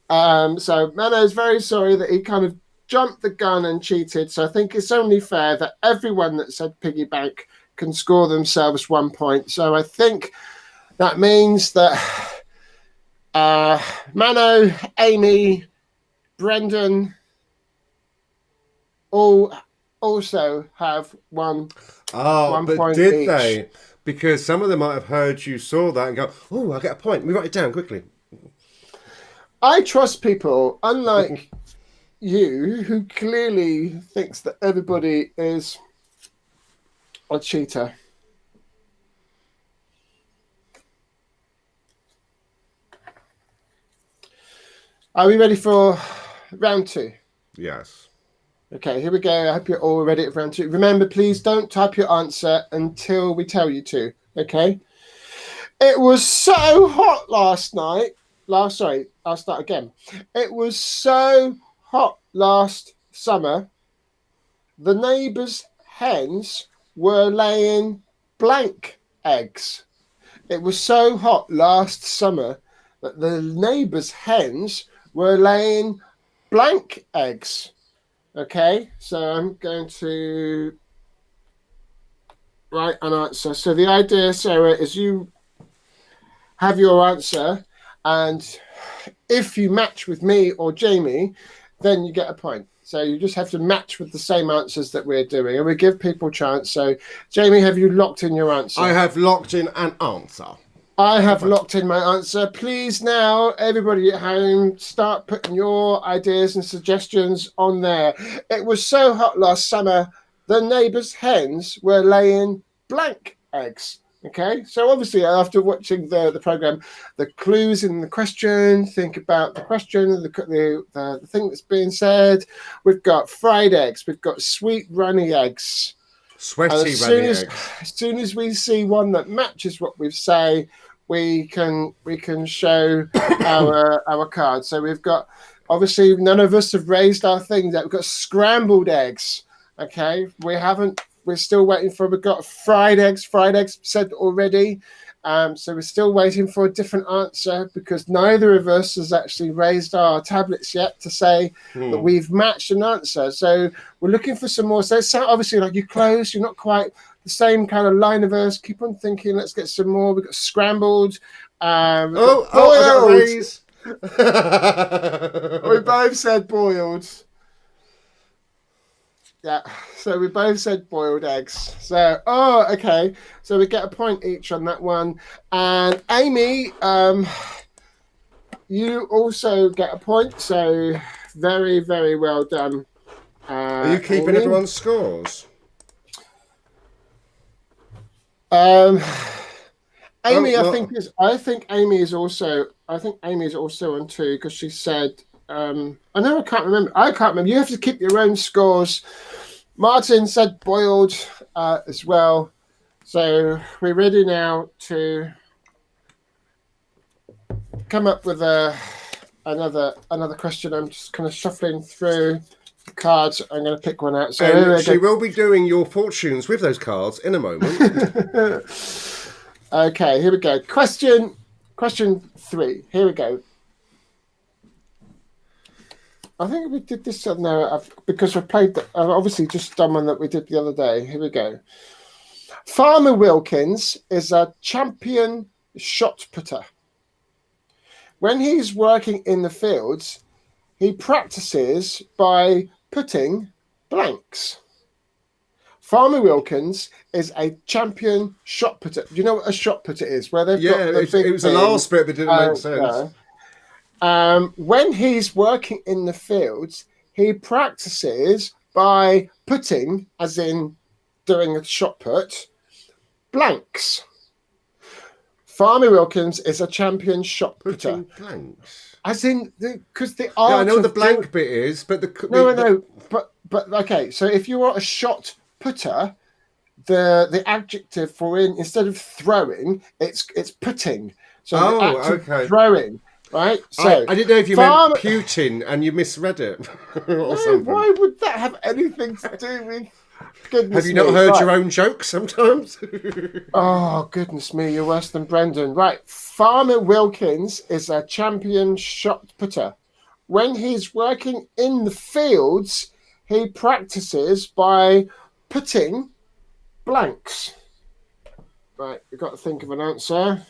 So Mano's very sorry that he kind of jumped the gun and cheated. So I think it's only fair that everyone that said piggy bank can score themselves 1 point. So I think that means that Mano, Amy, Brendan, all also have one but point did each. they? Because some of them might have heard you saw that and go, oh, I get a point. We write it down quickly. I trust people, unlike you, who clearly thinks that everybody is a cheater. Are we ready for round 2? Yes. Okay, here we go. I hope you're all ready for round 2. Remember, please don't type your answer until we tell you to, okay? It was so hot last night. I'll start again. It was so hot last summer. The neighbours' hens were laying blank eggs. It was so hot last summer that the neighbours' hens were laying blank eggs. Okay, so I'm going to write an answer. So the idea, Sarah, is you have your answer, and if you match with me or Jamie, then you get a point. So you just have to match with the same answers that we're doing, and we give people a chance. So, Jamie, have you locked in your answer? I have locked in an answer. I have locked in my answer. Please now, everybody at home, start putting your ideas and suggestions on there. It was so hot last summer, the neighbours' hens were laying blank eggs. Okay, so obviously after watching the program, the clues in the question, think about the question, the thing that's being said. We've got fried eggs, we've got sweet runny eggs. Sweaty runny eggs. As soon as we see one that matches what we say, we can show our card. So we've got, obviously none of us have raised our things yet. We've got scrambled eggs. Okay, we're still waiting for, we've got fried eggs said already. So we're still waiting for a different answer because neither of us has actually raised our tablets yet to say that we've matched an answer. So we're looking for some more. So it's obviously like you're close, you're not quite the same kind of line of us. Keep on thinking, let's get some more. We've got scrambled. I got a raise. We both said boiled. Yeah, so we both said boiled eggs. So, okay. So we get a point each on that one. And Amy, you also get a point. So very, very well done. Are you keeping Amy? everyone's scores? Amy, Oh, I well, think is. I think Amy is also. I think Amy is also on two because she said. I know. I can't remember. I can't remember. You have to keep your own scores. Martin said boiled as well. So we're ready now to come up with another question. I'm just kind of shuffling through the cards. I'm going to pick one out. So and here she we will be doing your fortunes with those cards in a moment. go. Okay, here we go. Question 3. Here we go. I think we did this now because we played. I've obviously just done one that we did the other day. Here we go. Farmer Wilkins is a champion shot putter. When he's working in the fields, he practices by putting blanks. Farmer Wilkins is a champion shot putter. Do you know what a shot putter is? Where they've Yeah, got the big it was the thing, last bit that didn't make sense. when he's working in the fields, he practices by putting, as in doing a shot put, blanks. Farmer Wilkins is a champion shot putter. Putting blanks. As in, because the Yeah, art I know what the of blank bit is, but no, but okay. So if you are a shot putter, the adjective for instead of throwing, it's putting. So the act of okay. throwing, right? So I didn't know if you meant Putin and you misread it or no, something. why would that have anything to do with? Goodness Have you not me, heard right. your own jokes sometimes? Oh, goodness me, you're worse than Brendan. Right. Farmer Wilkins is a champion shot putter. When he's working in the fields, he practices by putting blanks. Right, we've got to think of an answer.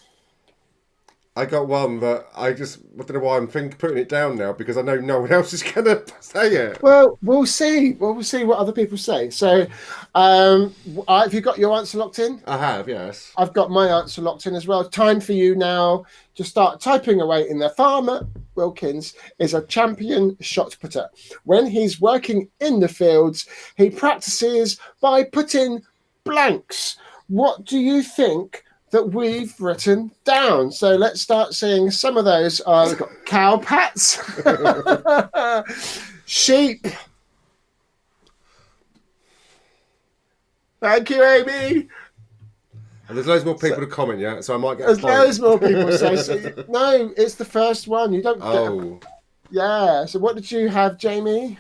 I got one, but I don't know why I'm putting it down now because I know no one else is going to say it. Well, we'll see. We'll see what other people say. So, have you got your answer locked in? I have, yes. I've got my answer locked in as well. Time for you now to start typing away in there. Farmer Wilkins is a champion shot putter. When he's working in the fields, he practices by putting blanks. What do you think that we've written down? So let's start seeing some of those. We've got cow pats, sheep. Thank you, Amy. And there's loads more people to comment, yeah? So I might get There's a point. loads more people say. No, it's the first one. You don't get. Yeah. So what did you have, Jamie?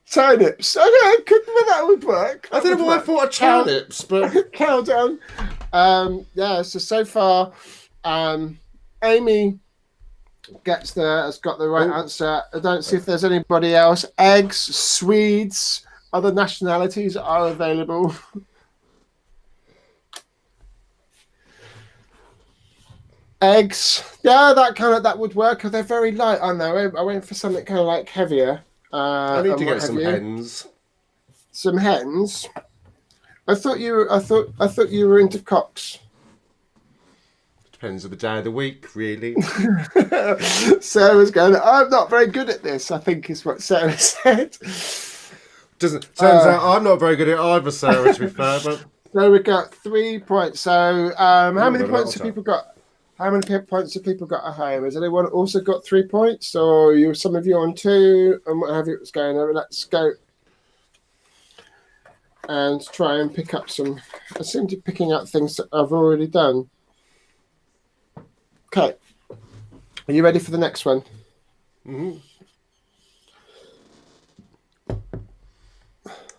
Turnips. Okay, that would work. I don't know why I thought of turnips, but countdown. So far, Amy has got the right answer. I don't see if there's anybody else. Eggs, Swedes, other nationalities are available. Eggs, yeah, that would work. They're very light, aren't they? I went for something kind of like heavier. I need to get some hens. Some hens. I thought you were into cocks. Depends on the day of the week, really. Sarah's going, I'm not very good at this, I think is what Sarah said. Turns out I'm not very good at either, Sarah, to be fair. But so we got 3 points. So how many points have people got? How many points have people got at home? Has anyone also got 3 points? Or some of you on 2 and what have you? What's going on? Let's go and try and pick up some. I seem to be picking up things that I've already done. Okay. Are you ready for the next one? Mm-hmm.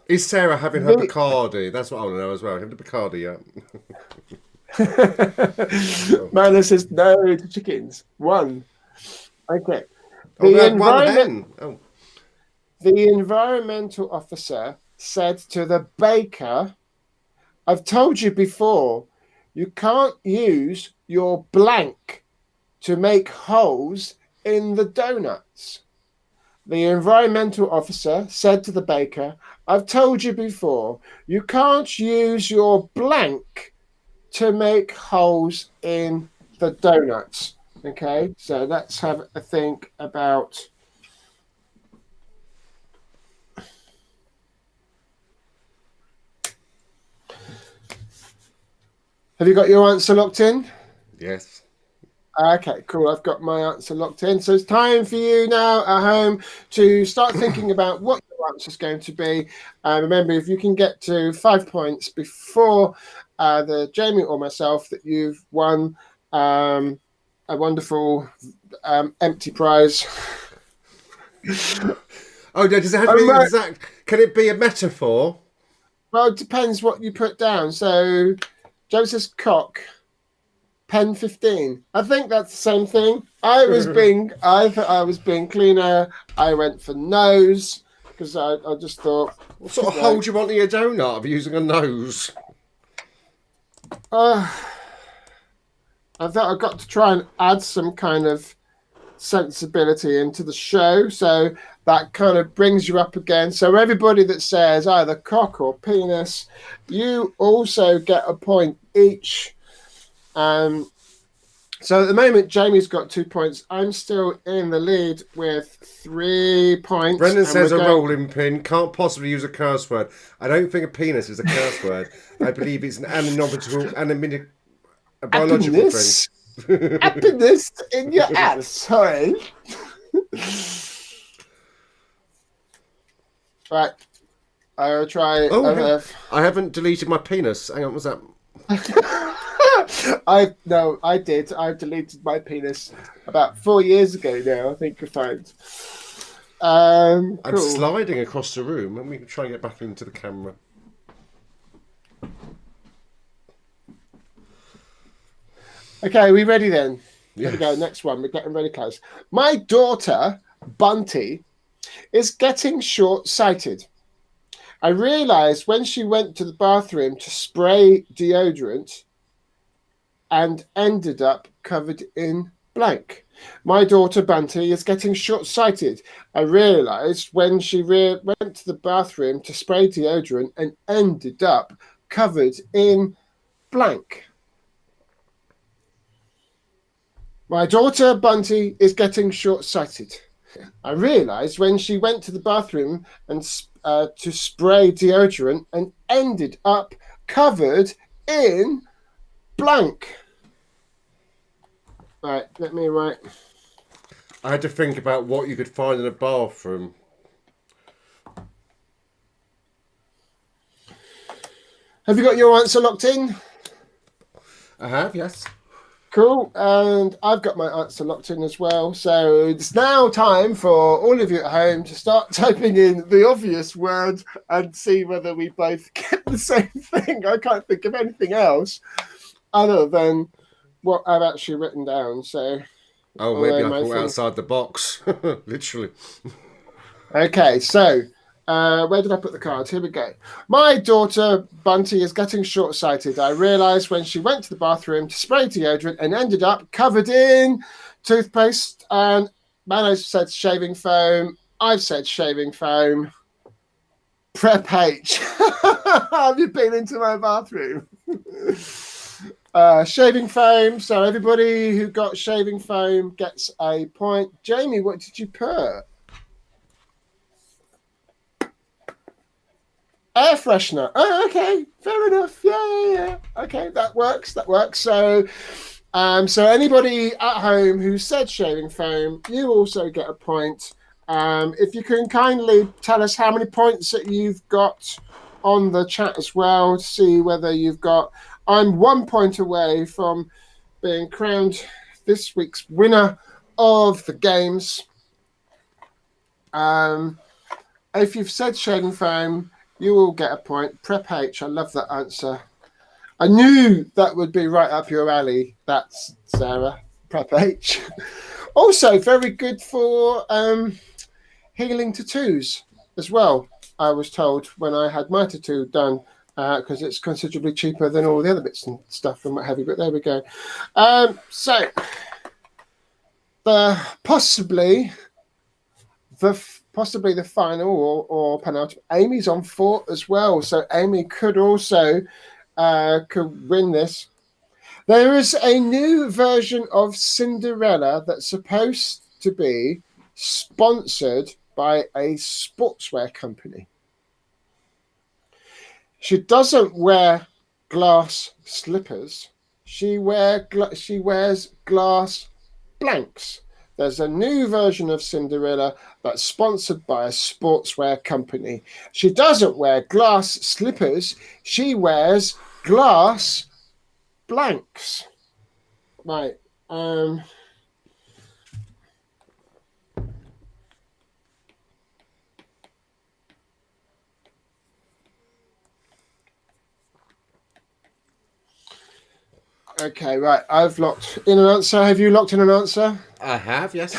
Is Sarah having her Bacardi? That's what I want to know as well. Have the Bacardi yet? Milo says no to chickens. 1. Okay. The environmental officer said to the baker, I've told you before, you can't use your blank to make holes in the donuts. The environmental officer said to the baker, I've told you before, you can't use your blank to make holes in the donuts. Okay, so let's have a think about Have you got your answer locked in? Yes. Okay, cool. I've got my answer locked in. So it's time for you now at home to start thinking about what your answer is going to be. Remember, if you can get to 5 points before the Jamie or myself, that you've won a wonderful empty prize. Oh, no, does it have to be exact? Can it be a metaphor? Well, it depends what you put down. So, Joe says cock. Pen 15. I think that's the same thing. I thought I was being cleaner. I went for nose because I just thought. What sort of hole do you want in your donut of using a nose? I thought I got to try and add some kind of sensibility into the show, so that kind of brings you up again. So everybody that says either cock or penis, you also get a point each. So at the moment, Jamie's got 2 points. I'm still in the lead with 3 points. Brendan says a rolling pin can't possibly use a curse word. I don't think a penis is a curse word. I believe it's an a biological thing. Happiness in your ass. Sorry. Right. I'll try. Oh, I haven't deleted my penis. Hang on, what's that? I did. I deleted my penis about 4 years ago now. I think I find. Cool. I'm sliding across the room, and we can try and get back into the camera. Okay, we ready then? Yes. Here we go. Next one. We're getting really close. My daughter Bunty is getting short-sighted. I realised when she went to the bathroom to spray deodorant and ended up covered in blank. My daughter Bunty is getting short-sighted. I realised when she went to the bathroom to spray deodorant and ended up covered in blank. My daughter Bunty is getting short-sighted. I realised when she went to the bathroom and to spray deodorant and ended up covered in blank. Right, let me write. I had to think about what you could find in a bathroom. Have you got your answer locked in? I have, yes. Cool, and I've got my answer locked in as well. So it's now time for all of you at home to start typing in the obvious word and see whether we both get the same thing. I can't think of anything else other than what I've actually written down. So, maybe I thought outside the box, literally. Okay, so where did I put the cards? Here we go. My daughter Bunty is getting short-sighted. I realised when she went to the bathroom to spray deodorant and ended up covered in toothpaste. And Mano said shaving foam. I've said shaving foam. Prep H. Have you been into my bathroom? Shaving foam. So everybody who got shaving foam gets a point. Jamie, what did you put? Air freshener. Oh, okay, fair enough. Yeah. Okay, that works. So, so anybody at home who said shaving foam, you also get a point. If you can kindly tell us how many points that you've got on the chat as well, to see whether you've got. I'm 1 point away from being crowned this week's winner of the games. If you've said shaving foam, you will get a point. Prep H, I love that answer. I knew that would be right up your alley. That's Sarah. Prep H. Also, very good for healing tattoos as well, I was told when I had my tattoo done, because it's considerably cheaper than all the other bits and stuff and what have you. But there we go. So, possibly the final or penultimate. Amy's on 4 as well, so Amy could also could win this. There is a new version of Cinderella that's supposed to be sponsored by a sportswear company. She doesn't wear glass slippers. She wears glass blanks. There's a new version of Cinderella that's sponsored by a sportswear company. She doesn't wear glass slippers. She wears glass blanks. Right. Okay, right. I've locked in an answer. Have you locked in an answer? I have, yes.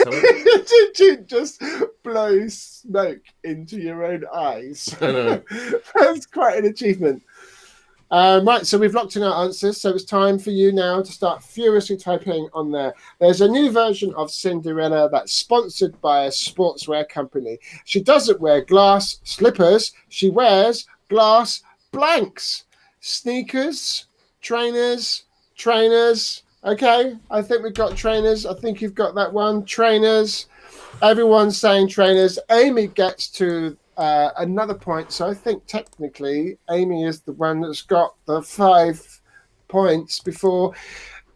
Did you just blow smoke into your own eyes? I know. That's quite an achievement. Right, so we've locked in our answers, so it's time for you now to start furiously typing on there. There's a new version of Cinderella that's sponsored by a sportswear company. She doesn't wear glass slippers. She wears glass blanks. Sneakers, trainers. Okay, I think we've got trainers. I think you've got that one. Trainers. Everyone's saying trainers. Amy gets to another point. So I think technically Amy is the one that's got the 5 points before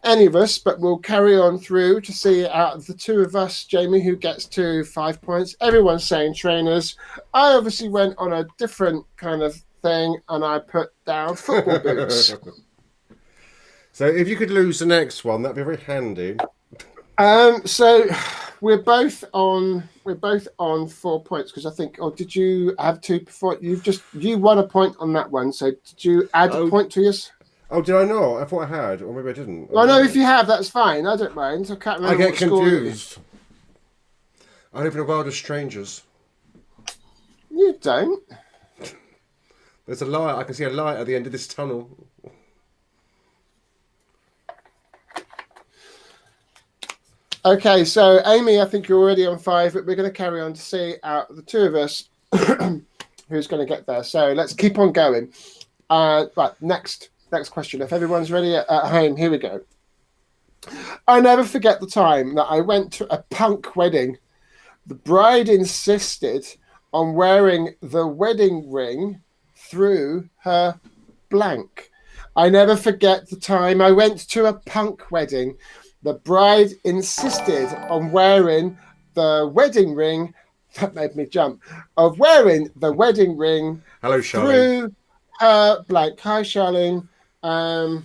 any of us, but we'll carry on through to see out of the two of us, Jamie, who gets to 5 points. Everyone's saying trainers. I obviously went on a different kind of thing and I put down football boots. So if you could lose the next one, that'd be very handy. So we're both on 4 points because I think. Or did you have 2 before? You won a point on that one. So did you add a point to yours? Oh, did I not? I thought I had, or maybe I didn't. Well, no, if you have, that's fine. I don't mind. I can't remember. I get confused. I live in a world of strangers. You don't. There's a light. I can see a light at the end of this tunnel. Okay, so Amy, I think you're already on 5, but we're going to carry on to see out of the two of us who's going to get there. So let's keep on going. Right, next question. If everyone's ready at home, here we go. I never forget the time that I went to a punk wedding. The bride insisted on wearing the wedding ring through her blank. I never forget the time I went to a punk wedding. The bride insisted on wearing the wedding ring. That made me jump. Of wearing the wedding ring. Hello, Charlene. Through her blank. Hi, Charlene. And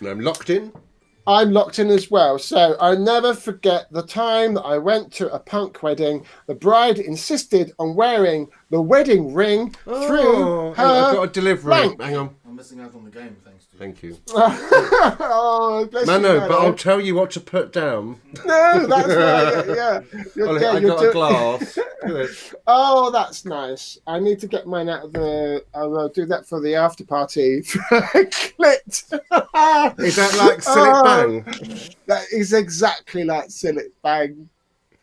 I'm locked in. I'm locked in as well. So I never forget the time that I went to a punk wedding. The bride insisted on wearing the wedding ring through her I've got a delivery. blank. Hang on. I'm missing out on the game, thanks to you. Thank you. Oh, bless you, Mano, Mano. but I'll tell you what to put down. No, that's right. Yeah. I got a glass. Good. Oh, that's nice. I need to get mine out of the. I'll do that for the after party. Clit. Is that like Sillet Bang? That is exactly like Sillet Bang,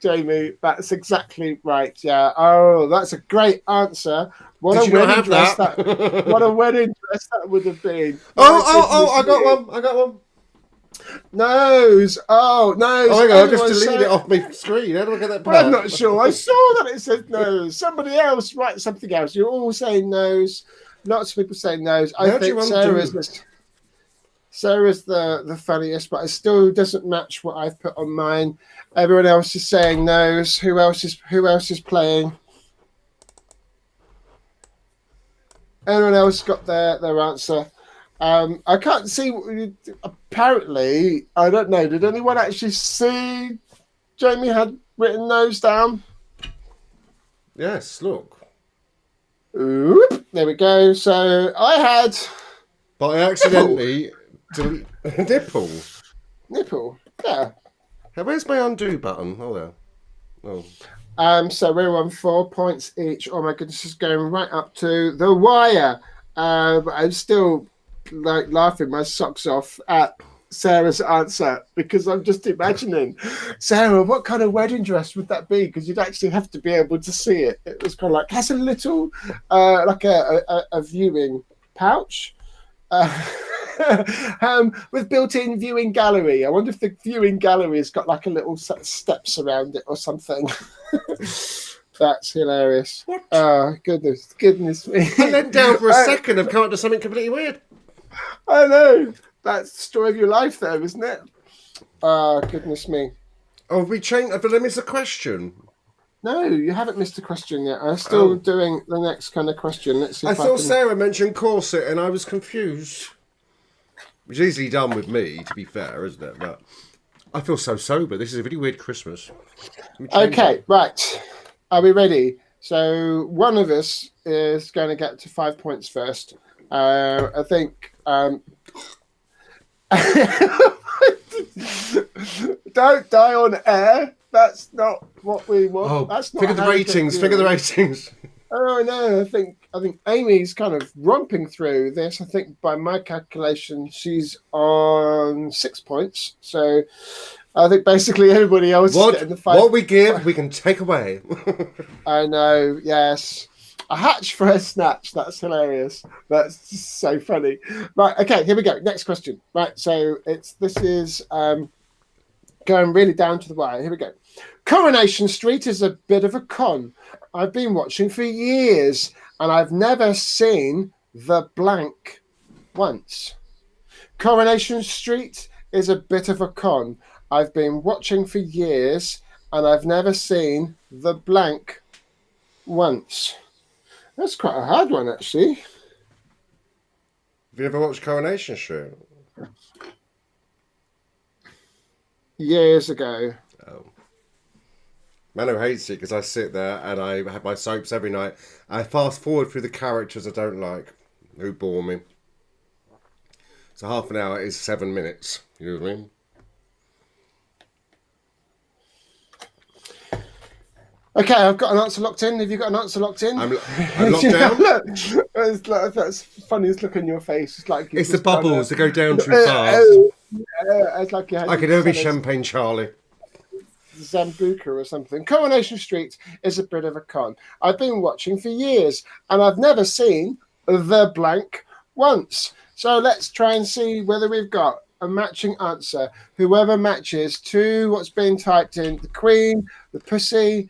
Jamie. That's exactly right. Yeah. Oh, that's a great answer. What Did a you not wedding have dress that? What a wedding dress that would have been. Oh! I got one. Nose. Oh, nose. Oh, hang on, I just Everyone's deleted saying- it off my screen. How do I get that back? I'm not sure. I saw that it said nose. Somebody else write something else. You're all saying nose. Lots of people saying nose. I How do you think undo? Sarah's the funniest, but it still doesn't match what I've put on mine. Everyone else is saying nose. Who else is playing? Anyone else got their answer? I can't see. Apparently, I don't know. Did anyone actually see Jamie had written nose down? Yes, look. Oop, there we go. So I had But I accidentally nipple. nipple. Yeah. Hey, where's my undo button? Oh, there. Oh. So we're on 4 points each. Oh my goodness, it's going right up to the wire. But I'm still like laughing my socks off at Sarah's answer because I'm just imagining, Sarah, what kind of wedding dress would that be? Because you'd actually have to be able to see it. It was kind of like has a little like a viewing pouch. With built-in viewing gallery. I wonder if the viewing gallery has got like a little set of steps around it or something. That's hilarious. What? Oh, goodness me. I leant down for a second and come up to something completely weird. I know. That's the story of your life, though, isn't it? Oh, goodness me. Oh, we changed. But I missed a question. No, you haven't missed a question yet. I'm still doing the next kind of question. Let's see. I thought Sarah mentioned corset, and I was confused. Which is easily done with me, to be fair, isn't it? But I feel so sober. This is a really weird Christmas. Okay, right. Are we ready? So one of us is going to get to 5 points first. I think. Don't die on air. That's not what we want. Oh, that's not figure the ratings. Figure the ratings. Oh no! I think Amy's kind of romping through this. I think by my calculation, she's on 6 points. So I think basically everybody else is getting the 5. What we give, we can take away. I know. Yes. A hatch for a snatch. That's hilarious. That's just so funny. Right. Okay. Here we go. Next question. Right. So this is going really down to the wire. Here we go. Coronation Street is a bit of a con. I've been watching for years and I've never seen the blank once. Coronation Street is a bit of a con. I've been watching for years and I've never seen the blank once. That's quite a hard one, actually. Have you ever watched Coronation Street? Years ago. Oh. Manu hates it because I sit there and I have my soaps every night. I fast forward through the characters I don't like, who bore me. So half an hour is 7 minutes. You know what I mean? Okay, I've got an answer locked in. Have you got an answer locked in? I'm locked down. That's the funniest look on your face. It's like it's the bubbles that go down too fast. It's like I could never be Champagne Charlie. Zambuca or something. Coronation Street is a bit of a con. I've been watching for years and I've never seen the blank once. So let's try and see whether we've got a matching answer. Whoever matches to what's being typed in, the Queen, the Pussy.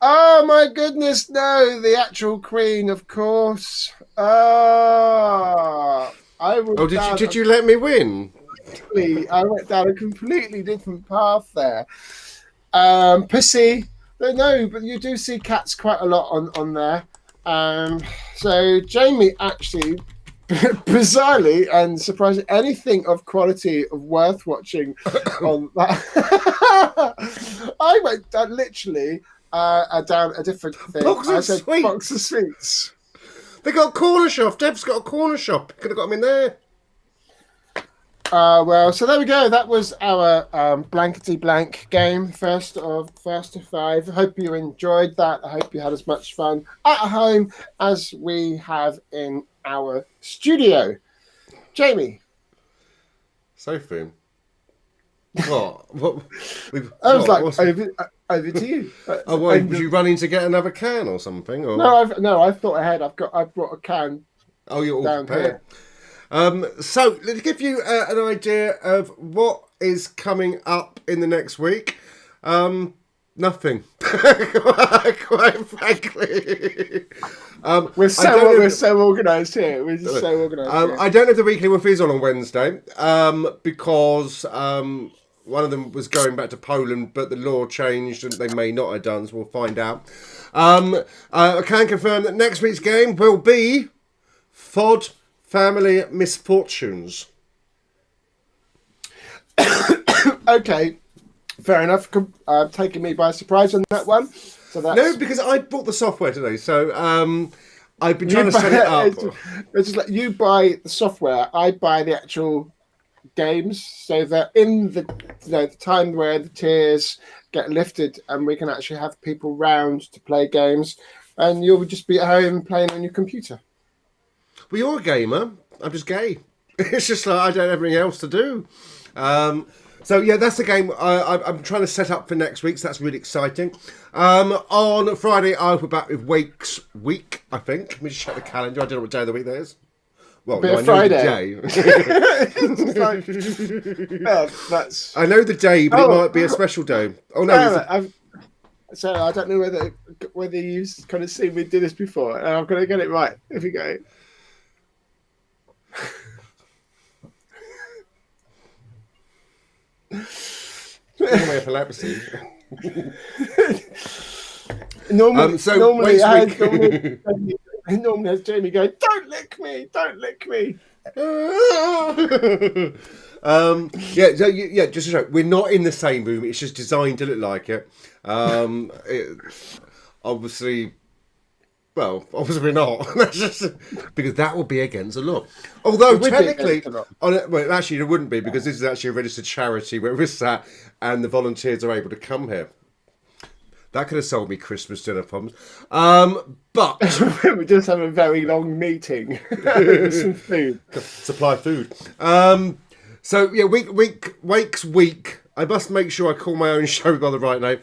Oh my goodness, no, the actual Queen, of course. Did you let me win? I went down a completely different path there. Pussy, no, but you do see cats quite a lot on there. So Jamie actually, bizarrely and surprisingly, anything of quality of worth watching on that. I went down literally down a different thing. Box of sweets. They got a corner shop. Deb's got a corner shop. Could have got them in there. Well, so there we go. That was our blankety blank game, first of 5. I hope you enjoyed that. I hope you had as much fun at home as we have in our studio. Jamie. Sophie. What? I was over to you. Oh, wait, was you running to get another can or something? Or? No, I thought ahead. I've brought a can. Oh, you're all down prepared. Here. So let's give you an idea of what is coming up in the next week. Nothing, quite frankly. We're so organised here. We're just so organised. I don't know if the weekly one is on Wednesday because one of them was going back to Poland, but the law changed and they may not have done, so we'll find out. I can confirm that next week's game will be F.O.D. Family Misfortunes. Okay, fair enough. Taking me by surprise on that one. So that's... No, because I bought the software today, so I've been trying to set it up. It's just like you buy the software, I buy the actual games, so that in the the time where the tiers get lifted and we can actually have people round to play games, and you'll just be at home playing on your computer. Well, you're a gamer. I'm just gay. It's just like I don't have anything else to do. So yeah, that's the game I'm trying to set up for next week. So that's really exciting. On Friday, I'll be back with Wake's Week. I think. Let me just check the calendar. I don't know what day of the week that is. Well, Be no, a I know Friday. the day. It's like, that's. I know the day, but it might be a special day. Oh no! Sarah, I don't know whether you've kind of seen me do this before, and I'm going to get it right. If you go. Anyway, epilepsy. Normally, normally has Jamie going, "Don't lick me! Don't lick me!" Yeah, just to show, we're not in the same room. It's just designed to look like it. Obviously, well, obviously we're not. That's just because that would be against the law. Although technically, well, actually it wouldn't be, because this is actually a registered charity where we're sat and the volunteers are able to come here. That could have solved me Christmas dinner problems. But we just have a very long meeting with some food. Supply food. So yeah, Wake's week. I must make sure I call my own show by the right name.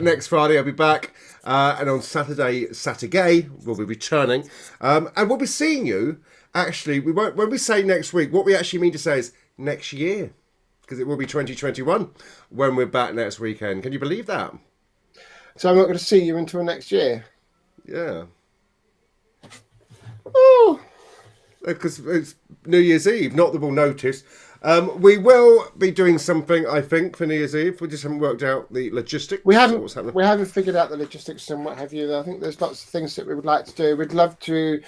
Next Friday I'll be back, and on Saturday, SaturGAY we'll be returning, and we'll be seeing you. Actually, we won't. When we say next week, what we actually mean to say is next year, because it will be 2021 when we're back next weekend. Can you believe that? So I'm not going to see you until next year. Yeah. Oh, Because it's New Year's Eve, not that we'll notice. We will be doing something, I think, for New Year's Eve. We just haven't worked out the logistics. we What's happening. haven't figured out the logistics and what have you. I think there's lots of things that we would like to do. We'd love to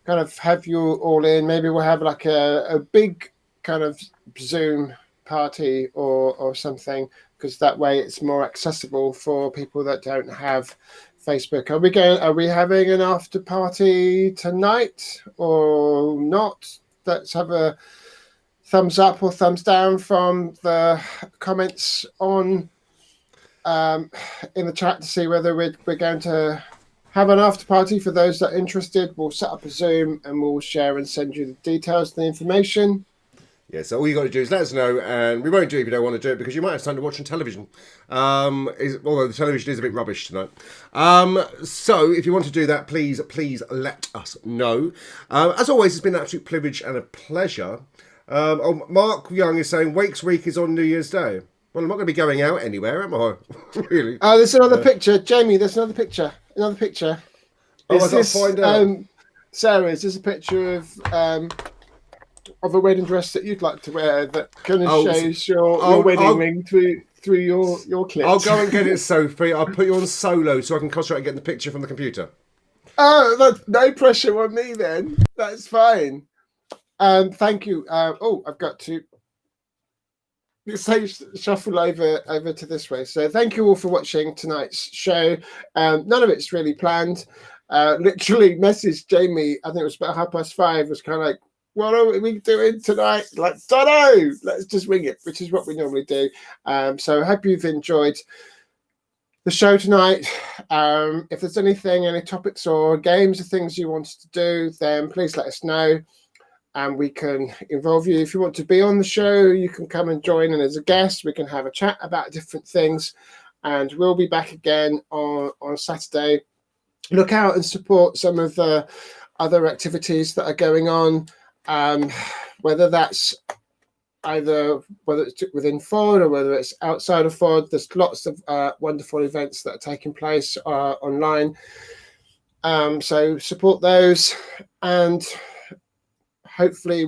kind of have you all in. Maybe we'll have like a big kind of Zoom party or something, because that way it's more accessible for people that don't have Facebook. Are we having an after party tonight or not? Let's have a thumbs up or thumbs down from the comments on in the chat to see whether we're going to have an after party. For those that are interested, we'll set up a Zoom and we'll share and send you the details, the information. Yeah, so all you got to do is let us know, and we won't do it if you don't want to do it, because you might have time to watch on television. Although the television is a bit rubbish tonight. So if you want to do that, please let us know. As always, it's been an absolute privilege and a pleasure. Mark Young is saying Wake's week is on New Year's Day. Well, I'm not going to be going out anywhere, am I? Really? Oh, there's another picture. Jamie, there's another picture. Another picture. Oh, I got to find out. Sarah, is this a picture of a wedding dress that you'd like to wear that kind of shows your wedding ring through your clips? I'll go and get it, Sophie. I'll put you on solo so I can concentrate on getting the picture from the computer. Oh, that's no pressure on me then. That's fine. Thank you. I've got to shuffle over to this way. So thank you all for watching tonight's show. None of it's really planned. Literally messaged Jamie, I think it was about 5:30, was kind of like, what are we doing tonight? Like, don't know. Let's just wing it, which is what we normally do. So I hope you've enjoyed the show tonight. If there's any topics or games or things you wanted to do, then please let us know, and we can involve you. If you want to be on the show, you can come and join, and as a guest, we can have a chat about different things. And we'll be back again on Saturday. Look out and support some of the other activities that are going on. Whether it's within F.O.D or whether it's outside of F.O.D, there's lots of wonderful events that are taking place online. So support those, and hopefully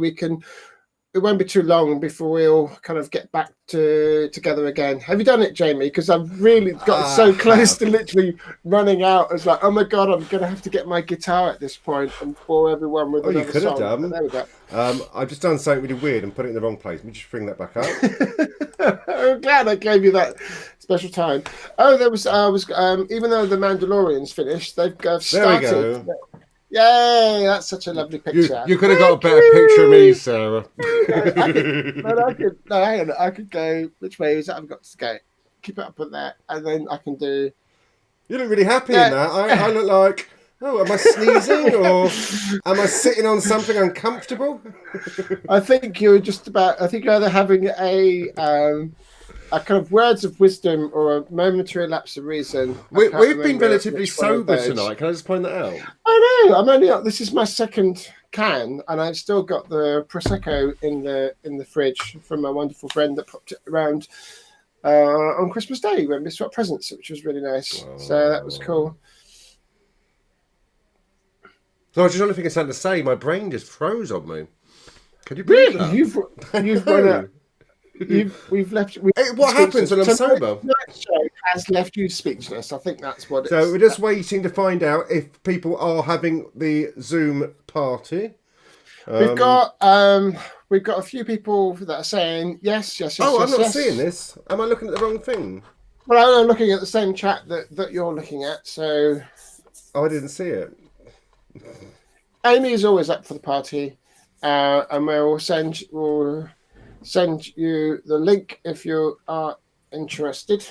it won't be too long before we'll kind of get back together again. Have you done it, Jamie? Because I've really got so close to literally running out. I was like, oh my God, I'm going to have to get my guitar at this point and bore everyone with another song. You could have done. There we go. I've just done something really weird and put it in the wrong place. Let me just bring that back up. I'm glad I gave you that special time. Oh, there was, even though The Mandalorian's finished, they've started. There we go. Yay, that's such a lovely picture. You could have got a better picture of me, Sarah. I could go, which way is that? I've got to go. Keep it up on that, and then I can do... You look really happy in that. I look like, am I sneezing or am I sitting on something uncomfortable? I think you're either having a a kind of words of wisdom or a momentary lapse of reason. We've been remember relatively which one of sober those. tonight. Can I just point that out? I know. I'm only. This is my second can, and I've still got the prosecco in the fridge from my wonderful friend that popped it around on Christmas Day when we swapped presents, which was really nice. So that was cool. So I was just trying to think of something to say. My brain just froze on me. Can you believe that? You've run out. We've left. What happens when I'm sober? That show has left you speechless. I think that's what. So we're just waiting to find out if people are having the Zoom party. We've got a few people that are saying yes. Oh, I'm not seeing this. Am I looking at the wrong thing? Well, I'm looking at the same chat that you're looking at. So. Oh, I didn't see it. Amy is always up for the party, and we'll send you the link if you are interested.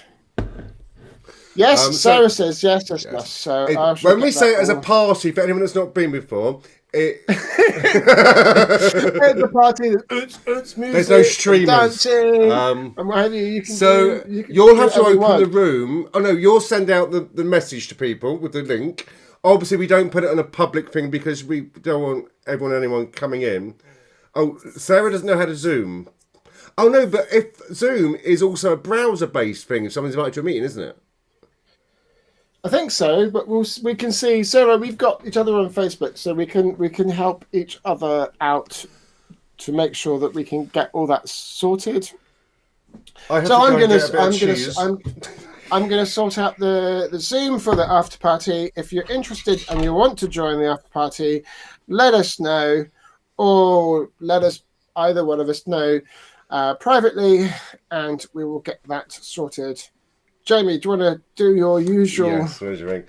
Yes, Sarah says yes. So when we say it as a party, for anyone that's not been before, the party, music, there's no streamers, dancing, and what have you. You'll have to open the room. Oh no, you'll send out the message to people with the link. Obviously, we don't put it on a public thing because we don't want anyone coming in. Oh, Sarah doesn't know how to Zoom. Oh, no, but if Zoom is also a browser-based thing, if someone's invited to a meeting, isn't it? I think so, but we can see, Sarah, we've got each other on Facebook, so we can help each other out to make sure that we can get all that sorted. I'm going to sort out the Zoom for the after party. If you're interested and you want to join the after party, let us know, or let us, either one of us know privately, and we will get that sorted. Jamie, do you want to do your usual? Yes, where's your ring?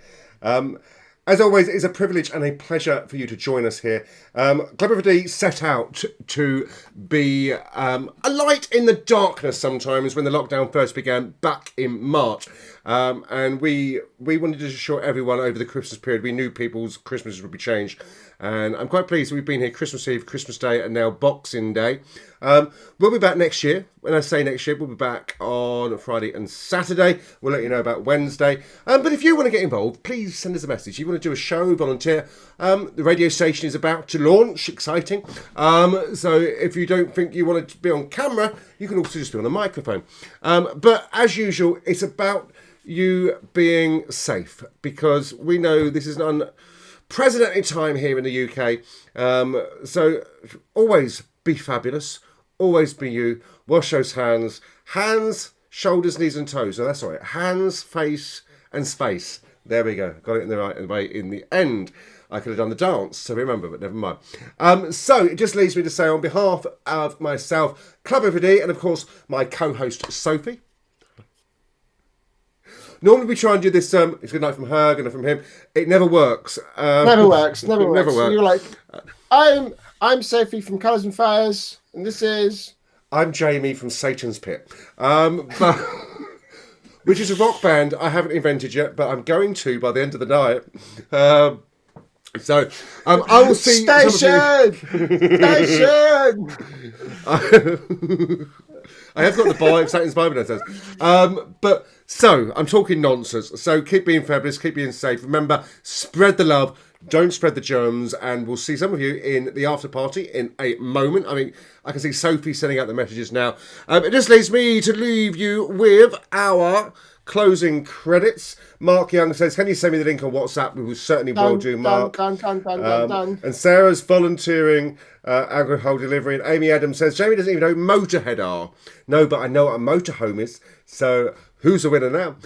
As always, it's a privilege and a pleasure for you to join us here. Club F.O.D set out to be a light in the darkness sometimes when the lockdown first began back in March. And we wanted to assure everyone over the Christmas period, we knew people's Christmases would be changed. And I'm quite pleased we've been here Christmas Eve, Christmas Day, and now Boxing Day. We'll be back next year. When I say next year, we'll be back on Friday and Saturday. We'll let you know about Wednesday. But if you want to get involved, please send us a message. You want to do a show, volunteer. The radio station is about to launch. Exciting. So if you don't think you want to be on camera, you can also just be on a microphone. But as usual, it's about you being safe, because we know this is an unprecedented time here in the UK. So always be fabulous. Always be you. Wash those hands. Hands, shoulders, knees and toes. So that's all right. Hands, face and space. There we go. Got it in the right way in the end. I could have done the dance to remember, but never mind. So it just leaves me to say on behalf of myself, Club F.O.D, and of course my co-host Sophie. Normally we try and do this, it's good night from her, good night from him. It never works. Never works. Never works. Never works. You're like, I'm Sophie from Colours and Fires, and this is... I'm Jamie from Satan's Pit. Which is a rock band I haven't invented yet, but I'm going to by the end of the night. So I will see... Station! Station! I have got the Bible, Satan's Bible, it says. But so I'm talking nonsense. So keep being fabulous, keep being safe. Remember, spread the love, don't spread the germs, and we'll see some of you in the after party in a moment. I mean, I can see Sophie sending out the messages now. It just leaves me to leave you with our closing credits. Mark Young says, can you send me the link on WhatsApp? We will certainly will do, Mark. Done. And Sarah's volunteering alcohol delivery. And Amy Adams says, Jamie doesn't even know what Motorhead are. No, but I know what a motorhome is. So who's the winner now?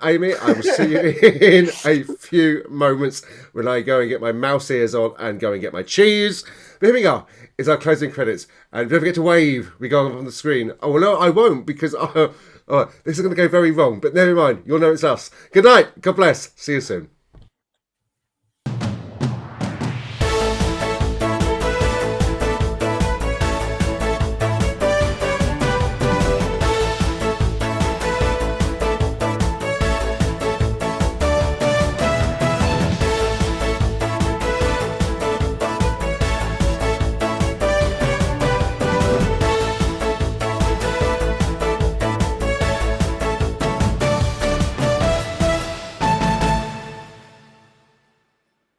Amy, I will see you in a few moments when I go and get my mouse ears on and go and get my cheese. But here we go. It's our closing credits. And don't forget to wave. We go on the screen. Oh, well, no, I won't, because this is going to go very wrong. But never mind. You'll know it's us. Good night. God bless. See you soon.